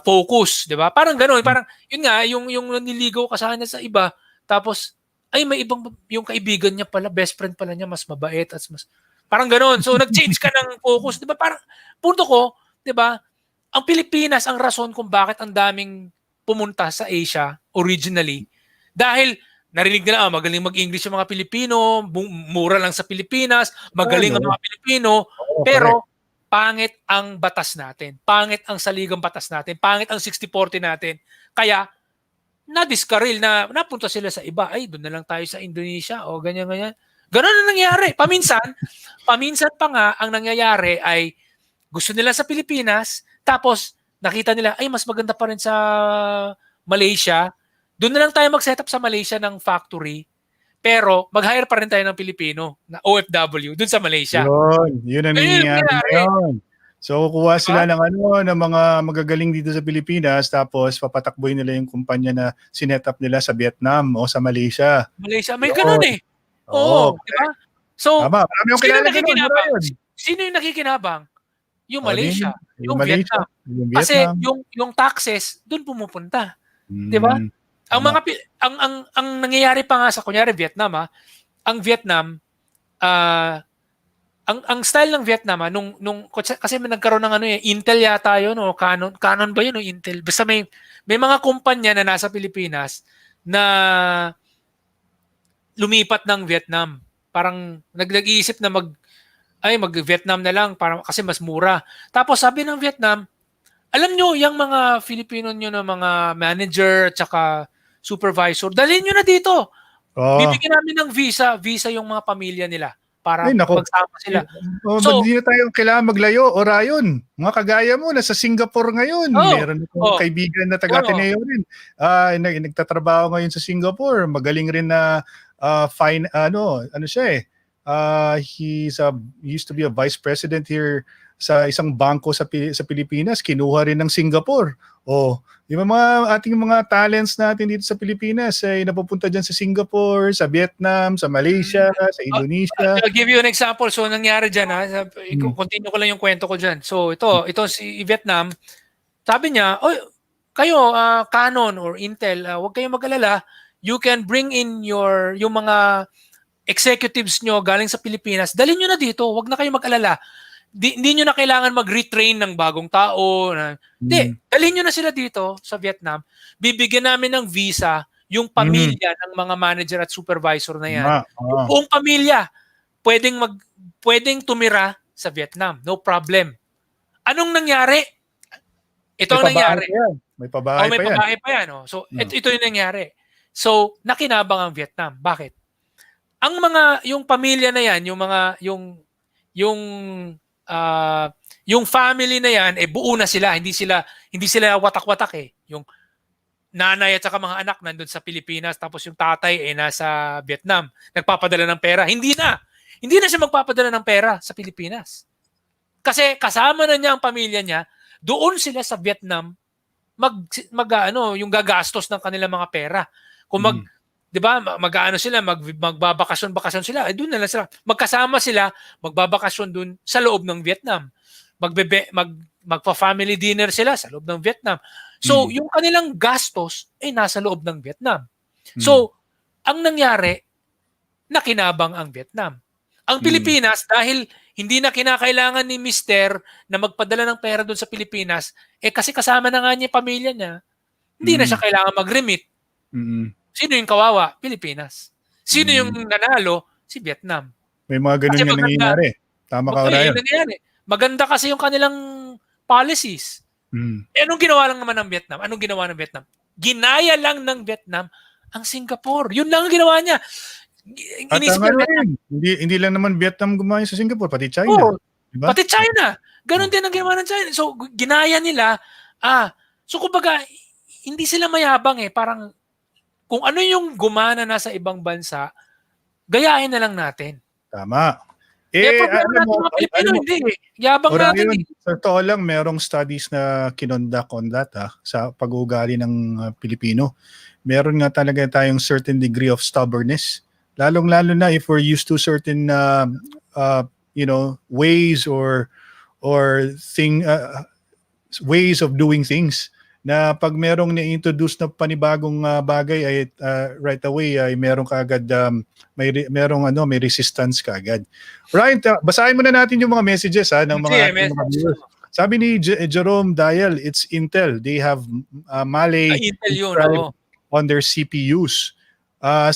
focus, 'di ba? Parang ganoon, parang yun nga yung niligaw ka sana sa iba, tapos may ibang yung kaibigan niya pala, best friend pala niya, mas mabait at mas parang ganoon. So nag-change ka ng focus, 'di ba? Parang punto ko, 'di ba? Ang Pilipinas ang rason kung bakit ang daming pumunta sa Asia originally dahil narinig nila, magaling mag-English yung mga Pilipino, mura lang sa Pilipinas, magaling ang mga Pilipino, pero pangit ang batas natin, pangit ang saligang batas natin, pangit ang 60-40 natin. Kaya, na-discarril na napunta sila sa iba, doon na lang tayo sa Indonesia, ganyan-ganyan. Ganon na nangyari. Paminsan pa nga, ang nangyayari ay gusto nila sa Pilipinas, tapos nakita nila, mas maganda pa rin sa Malaysia. Doon na lang tayo mag-set up sa Malaysia ng factory, pero mag-hire pa rin tayo ng Pilipino na OFW doon sa Malaysia. Yun ang nangyayari ngayon. So kukuha sila ng mga magagaling dito sa Pilipinas, tapos papatakboy nila yung kumpanya na sinet up nila sa Vietnam o sa Malaysia. May ganun Oo, di ba? So, tama. Sino yung nakikinabang? Yung Malaysia, yung Malaysia, Vietnam. Kasi yung taxes doon pumupunta. Di ba? Ang nangyayari pa nga sa kunyari Vietnam, ang Vietnam ang style ng Vietnam kasi may nagkaroon ng Intel yata yun o Canon ba yun o Intel, basta may mga kumpanya na nasa Pilipinas na lumipat ng Vietnam, parang nag-iisip na mag-Vietnam na lang kasi mas mura. Tapos sabi ng Vietnam, alam nyo, yung mga Filipino nyo na mga manager at saka supervisor, dalhin nyo na dito. Bibigyan namin ng visa yung mga pamilya nila para magsama sila. So, hindi na tayo kailangan maglayo. Ryan, mga kagaya mo, nasa Singapore ngayon. Meron akong kaibigan na taga-Ateneo rin. Nagtatrabaho ngayon sa Singapore. Magaling rin na he used to be a vice president here sa isang bangko sa Pilipinas, kinuha rin ng Singapore. O, yung mga ating mga talents natin dito sa Pilipinas ay napupunta dyan sa Singapore, sa Vietnam, sa Malaysia, sa Indonesia. I'll give you an example. So, nangyari dyan, Mm. continue ko lang yung kwento ko dyan. So, ito si Vietnam, sabi niya, kayo, Canon or Intel, huwag kayong mag-alala. You can bring in yung mga executives nyo galing sa Pilipinas. Dalhin nyo na dito. Huwag na kayong mag-alala. Hindi nyo na kailangan mag-retrain ng bagong tao. Hindi, dalhin nyo na sila dito sa Vietnam. Bibigyan namin ng visa yung pamilya ng mga manager at supervisor na yan. Yung buong pamilya pwedeng tumira sa Vietnam. No problem. Anong nangyari? Ito ang nangyari. May pabahay may pa yan. pabahay pa yan. So, ito yung nangyari. So, nakinabang ang Vietnam. Bakit? Yung pamilya na yan, yung family na yan, buo na sila. Hindi sila watak-watak eh. Yung nanay at saka mga anak nandun sa Pilipinas, tapos yung tatay nasa Vietnam, nagpapadala ng pera. Hindi na siya magpapadala ng pera sa Pilipinas. Kasi kasama na niya ang pamilya niya, doon sila sa Vietnam yung gagastos ng kanilang mga pera. Kung 'di ba, mag-aano sila, magbabakasyon sila, doon na lang sila. Magkasama sila, magbabakasyon doon sa loob ng Vietnam. Magpa-family dinner sila sa loob ng Vietnam. So, yung kanilang gastos nasa loob ng Vietnam. So, ang nangyari, nakinabang ang Vietnam. Ang Pilipinas, dahil hindi na kinakailangan ni Mister na magpadala ng pera doon sa Pilipinas, kasi kasama na nga niya yung pamilya niya, hindi na siya kailangan mag-remit. Sino yung kawawa? Pilipinas. Sino yung nanalo? Si Vietnam. May mga ganun nga nangyayari. Tama ka, Ryan. Maganda kasi yung kanilang policies. Anong ginawa lang naman ng Vietnam? Anong ginawa ng Vietnam? Ginaya lang ng Vietnam ang Singapore. Yun lang ang ginawa niya. Hindi lang naman Vietnam gumaya sa Singapore, pati China. Diba? Pati China. Ganon din ang ginawa ng China. So, ginaya nila. So, kumbaga, hindi sila mayabang Parang, kung ano yung gumana na sa ibang bansa, gayahin na lang natin. Tama. Problema natin mga Pilipino, hindi Yabang natin. Sa totoo lang, merong studies na kinonduct on that sa pag-uugali ng Pilipino. Meron nga talaga tayong certain degree of stubbornness. Lalong-lalo na if we're used to certain ways or ways of doing things, na pag merong na-introduce na panibagong bagay ay right away ay merong kaagad may resistance kaagad. Right, basahin muna natin yung mga messages ng mga viewers. Sabi ni Jerome Dial, it's Intel. They have Mali on their CPUs.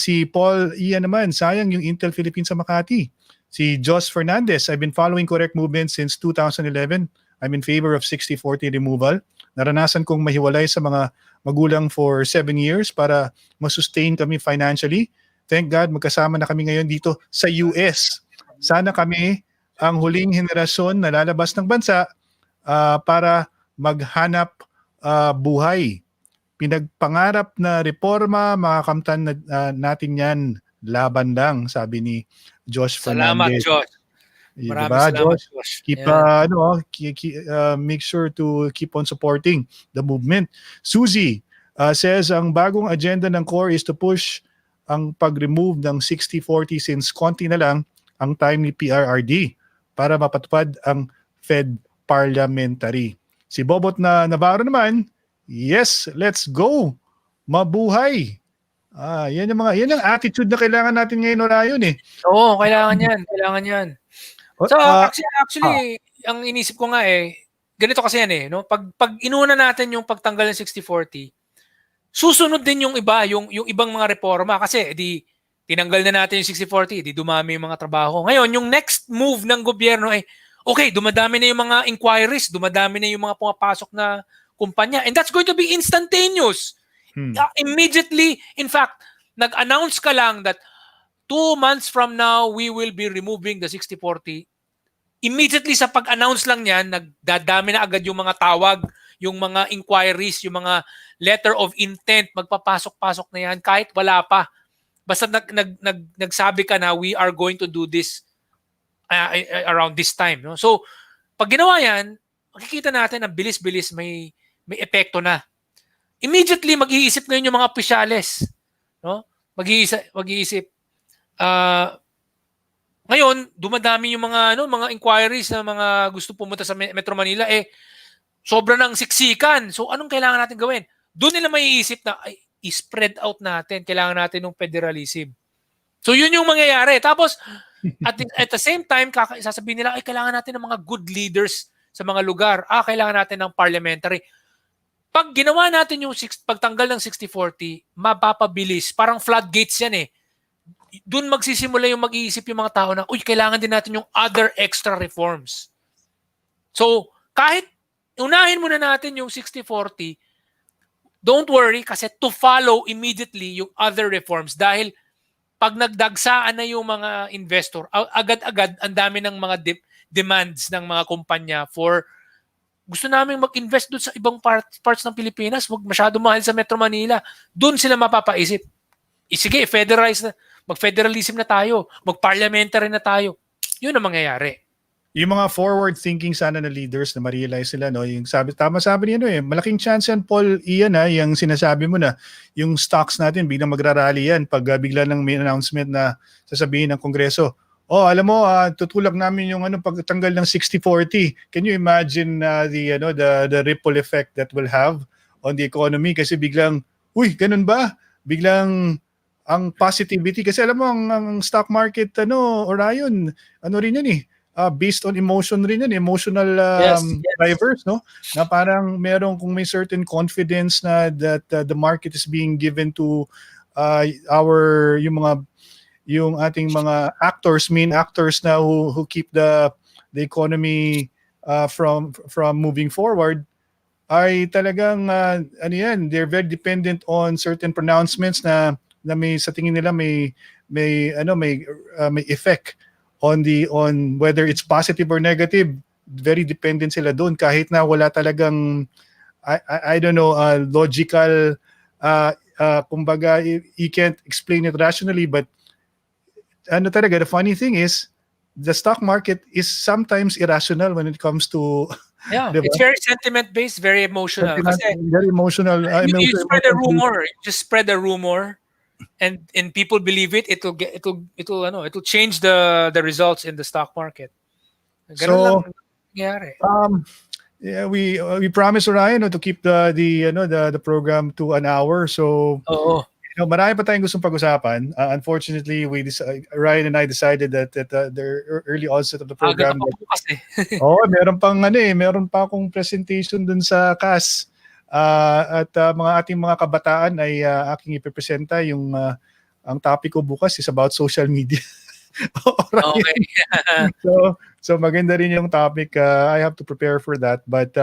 Si Paul Ian naman, sayang yung Intel Philippines sa Makati. Si Jos Fernandez, I've been following correct movement since 2011. I'm in favor of 60-40 removal. Naranasan kong mahiwalay sa mga magulang for 7 years para masustain kami financially. Thank God, magkasama na kami ngayon dito sa US. Sana kami ang huling henerasyon na lalabas ng bansa para maghanap buhay. Pinagpangarap na reporma, makakamtan natin yan, laban lang, sabi ni Josh Fernandez. Salamat, Josh. Maraming salamat, Josh. Make sure to keep on supporting the movement. Suzy says, ang bagong agenda ng core is to push ang pag-remove ng 60-40 since konti na lang ang time ni PRRD para mapatupad ang Fed parliamentary. Si Bobot na Navarro naman, yes, let's go. Mabuhay. Yan ang attitude na kailangan natin ngayon, Orion Oo, kailangan yan. So actually ang inisip ko nga ganito kasi yan no? Pag inuna natin yung pagtanggal ng 60-40, susunod din yung iba, yung ibang mga reporma kasi tinanggal na natin yung 60-40, dumami yung mga trabaho. Ngayon, yung next move ng gobyerno okay, dumadami na yung mga inquiries, dumadami na yung mga pumapasok na kumpanya, and that's going to be instantaneous. Immediately, in fact, nag-announce ka lang that 2 months from now, we will be removing the 60-40. Immediately sa pag-announce lang yan, nagdadami na agad yung mga tawag, yung mga inquiries, yung mga letter of intent, magpapasok-pasok na yan kahit wala pa. Basta nagsabi ka na we are going to do this around this time. No? So, Pag ginawa yan, makikita natin ang bilis-bilis may epekto na. Immediately, mag-iisip ngayon yung mga opisyales. No? Mag-iisip. Ngayon, dumadami yung mga inquiries na mga gusto pumunta sa Metro Manila. Sobra ng siksikan. So, anong kailangan natin gawin? Doon nila maiisip na, i-spread out natin. Kailangan natin ng federalism. So, yun yung mangyayari. Tapos, at the same time, sasabihin nila, kailangan natin ng mga good leaders sa mga lugar. Kailangan natin ng parliamentary. Pag ginawa natin yung pagtanggal ng 60-40, mapapabilis. Parang floodgates yan eh. Doon magsisimula yung mag-iisip yung mga tao na, kailangan din natin yung other extra reforms. So, kahit unahin muna natin yung 60-40, don't worry kasi to follow immediately yung other reforms dahil pag nagdagsaan na yung mga investor, agad-agad ang dami ng mga demands ng mga kumpanya for gusto namin mag-invest doon sa ibang parts ng Pilipinas, wag masyado mahal sa Metro Manila. Doon sila mapapaisip. Sige, federalize na, mag-federalism na tayo, mag-parliamentary na tayo. Yun ang mangyayari. Yung mga forward-thinking sana na leaders na ma-realize sila, no? Yung tama sabi niya, malaking chance yan, Paul, Ian, yung sinasabi mo na, yung stocks natin, biglang magrarally yan pag bigla lang may announcement na sasabihin ng Kongreso, alam mo, tutulak namin yung pagtanggal ng 60-40. Can you imagine the ripple effect that will have on the economy? Kasi biglang, ganun ba? Biglang ang positivity. Kasi alam mo, ang stock market, Orion, rin yan based on emotion rin yan, emotional Yes. drivers, no? Na parang kung may certain confidence na that the market is being given to yung ating mga main actors na who keep the economy from moving forward, ay talagang they're very dependent on certain pronouncements na may sa tingin nila may effect on whether it's positive or negative. Very dependent sila doon kahit na wala talagang I don't know logical kumbaga you can't explain it rationally, but the funny thing is the stock market is sometimes irrational when it comes to diba? It's very sentiment based, very emotional. Very emotional. You spread a rumor. You just spread a rumor, and people believe it. It'll change the results in the stock market. So, yeah, we promise Orion to keep the program to an hour. So, marami pa tayong gustong pag-usapan. Unfortunately, Ryan and I decided that the early onset of the program. Meron pa akong presentation dun sa CAS. At ating mga kabataan ay aking ipepresenta yung ang topic ko bukas is about social media. Okay. So maganda rin yung topic. I have to prepare for that. But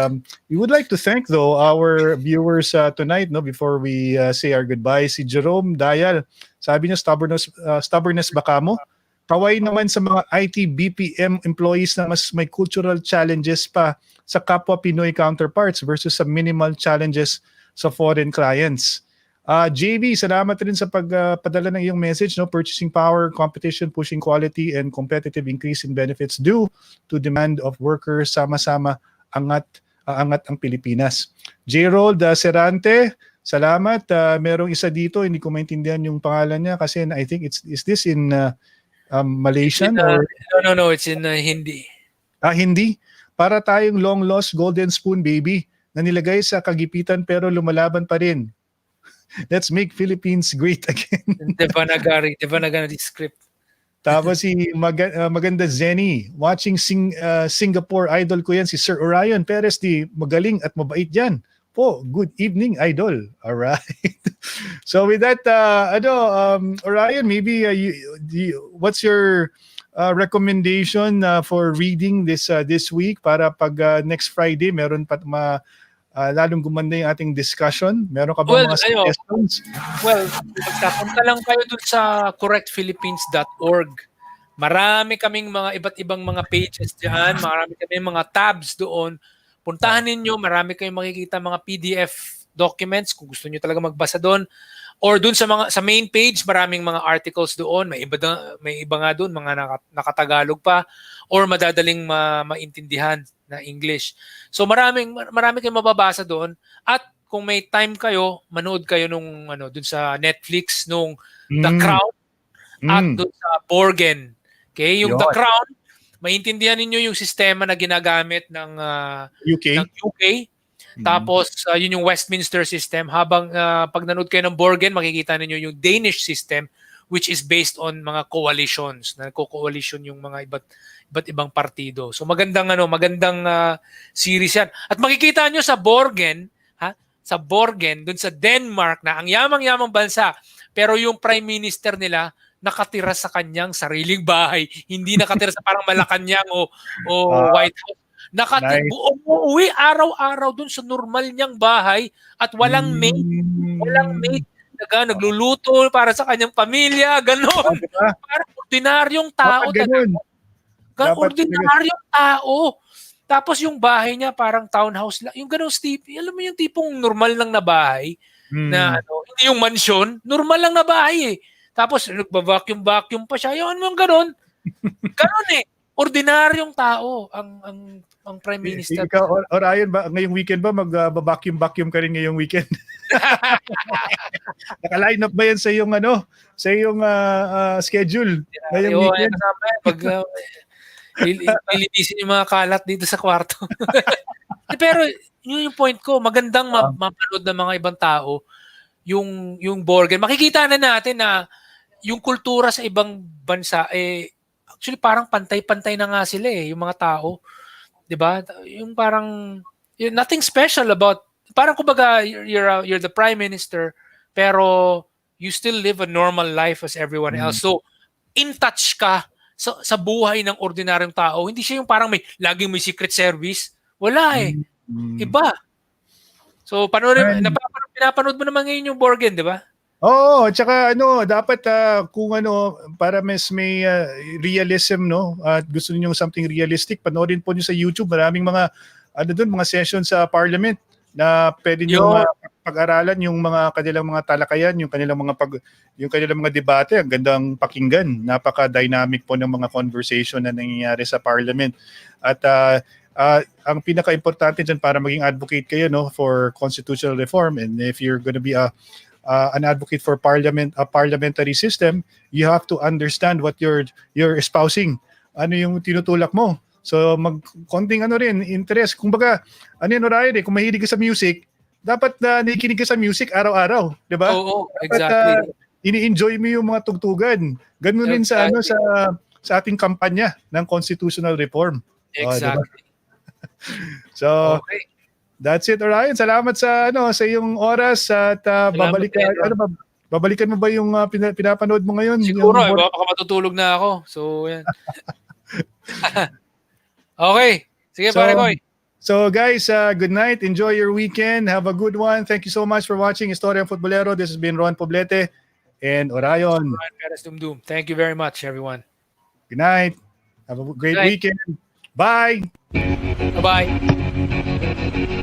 we would like to thank though our viewers tonight, before we say our goodbye. Si Jerome Dayal, sabi niya stubbornness baka mo. Kaway naman sa mga IT BPM employees na mas may cultural challenges pa sa kapwa Pinoy counterparts versus sa minimal challenges sa foreign clients. JB, salamat rin sa pagpadala ng iyong message, purchasing power, competition, pushing quality, and competitive increase in benefits due to demand of workers. Sama-sama angat ang Pilipinas. J-Rold Serante, salamat. Merong isa dito, hindi ko maintindihan yung pangalan niya kasi I think is this in Malaysian? No, it's in Hindi. Hindi? Para tayong long lost golden spoon baby na nilagay sa kagipitan pero lumalaban pa rin. Let's make Philippines great again. Devanagari script. Tapos si maganda Zenny, watching Singapore, idol ko yan si Sir Orion Perez, magaling at mabait yan. Good evening, idol. All right. So with that, Orion, maybe what's your recommendation for reading this week para pag next Friday meron pa lalong gumanda yung ating discussion? Meron ka ba mga suggestions? Punta lang kayo dun sa correctphilippines.org. Marami kaming mga iba't ibang mga pages diyan, marami kaming mga tabs doon. Puntahan ninyo, marami kayong makikita mga PDF documents kung gusto niyo talaga magbasa doon. Or doon sa main page, maraming mga articles doon, may iba nga doon, mga nakatagalog pa or madadaling maintindihan. na English. So marami kayong mababasa doon, at kung may time kayo, manood kayo nung dun sa Netflix nung The Mm. Crown at Mm. dun sa Borgen. Okay, yung The Yun. Crown, maintindihan ninyo yung sistema na ginagamit ng UK. UK. Tapos yun yung Westminster system, habang pag nanood kayo ng Borgen, makikita ninyo yung Danish system, which is based on mga coalitions, na nagko-coalition yung mga iba't ibang partido. So magandang series yan. At makikita nyo sa Borgen, sa Borgen, dun sa Denmark, na ang yamang-yamang bansa, pero yung prime minister nila nakatira sa kanyang sariling bahay, hindi nakatira sa parang Malacanang o White House. Nice. Umuwi araw-araw dun sa normal niyang bahay at walang maid. Walang maid. Nagluluto para sa kanyang pamilya, ganon. Diba? Parang ordinaryong tao. Dapat ganun. Ordinaryong tao. Tapos yung bahay niya parang townhouse lang. Yung ganong alam mo yung tipong normal lang na bahay, na hindi yung mansion, normal lang na bahay eh. Tapos nagba-vacuum pa siya. Yung ganon. Ganon eh. Ordinaryong tao ang prime minister. Ikaw, Orion, ba ngayong weekend ba mag-vacuum ka rin ngayong weekend? Naka-line up ba yan sa iyong schedule ngayong weekend? Pag lilinisin yung mga kalat dito sa kwarto. Pero yun yung point ko, magandang mapanood ng mga ibang tao yung Borgen. Makikita na natin na yung kultura sa ibang bansa actually parang pantay-pantay na nga sila yung mga tao. 'Di ba? Yung parang nothing special about, parang kumbaga you're the prime minister pero you still live a normal life as everyone else. So in touch ka sa buhay ng ordinaryong tao. Hindi siya yung parang laging may secret service. Wala eh. Iba. So pinapanood mo naman ngayon yung Borgen, 'di ba? Oo, tsaka dapat kung para mas may realism, at gusto niyo something realistic, panoorin po niyo sa YouTube. Maraming mga mga sessions sa Parliament na pwede niyo pag-aralan yung mga kanilang mga talakayan, yung kanilang mga debate. Ang gandang pakinggan. Napaka-dynamic po ng mga conversation na nangyayari sa Parliament. At ang pinaka-importante dyan para maging advocate kayo for constitutional reform, and if you're gonna be an advocate for a parliamentary system, you have to understand what you're espousing. Ano yung tinutulak mo? So konting rin interest. Kumbaga, Ryan, kung mahilig ka sa music, dapat nakikinig ka sa music araw-araw, 'di ba? Oo, exactly. Ini-enjoy mo yung mga tugtugan. Ganun din sa sa ating kampanya ng constitutional reform. Exactly. Diba? So, okay. That's it, Orion. Salamat sa iyong oras at babalikan mo ba yung pinapanood mo ngayon? Siguro, baka matutulog na ako. So, yan. Okay. Sige, pare Koy. So, guys, good night. Enjoy your weekend. Have a good one. Thank you so much for watching Istoryang futBOLERO. This has been Ron Poblete and Orion. Thank you very much, everyone. Good night. Have a great weekend. Bye. Bye-bye.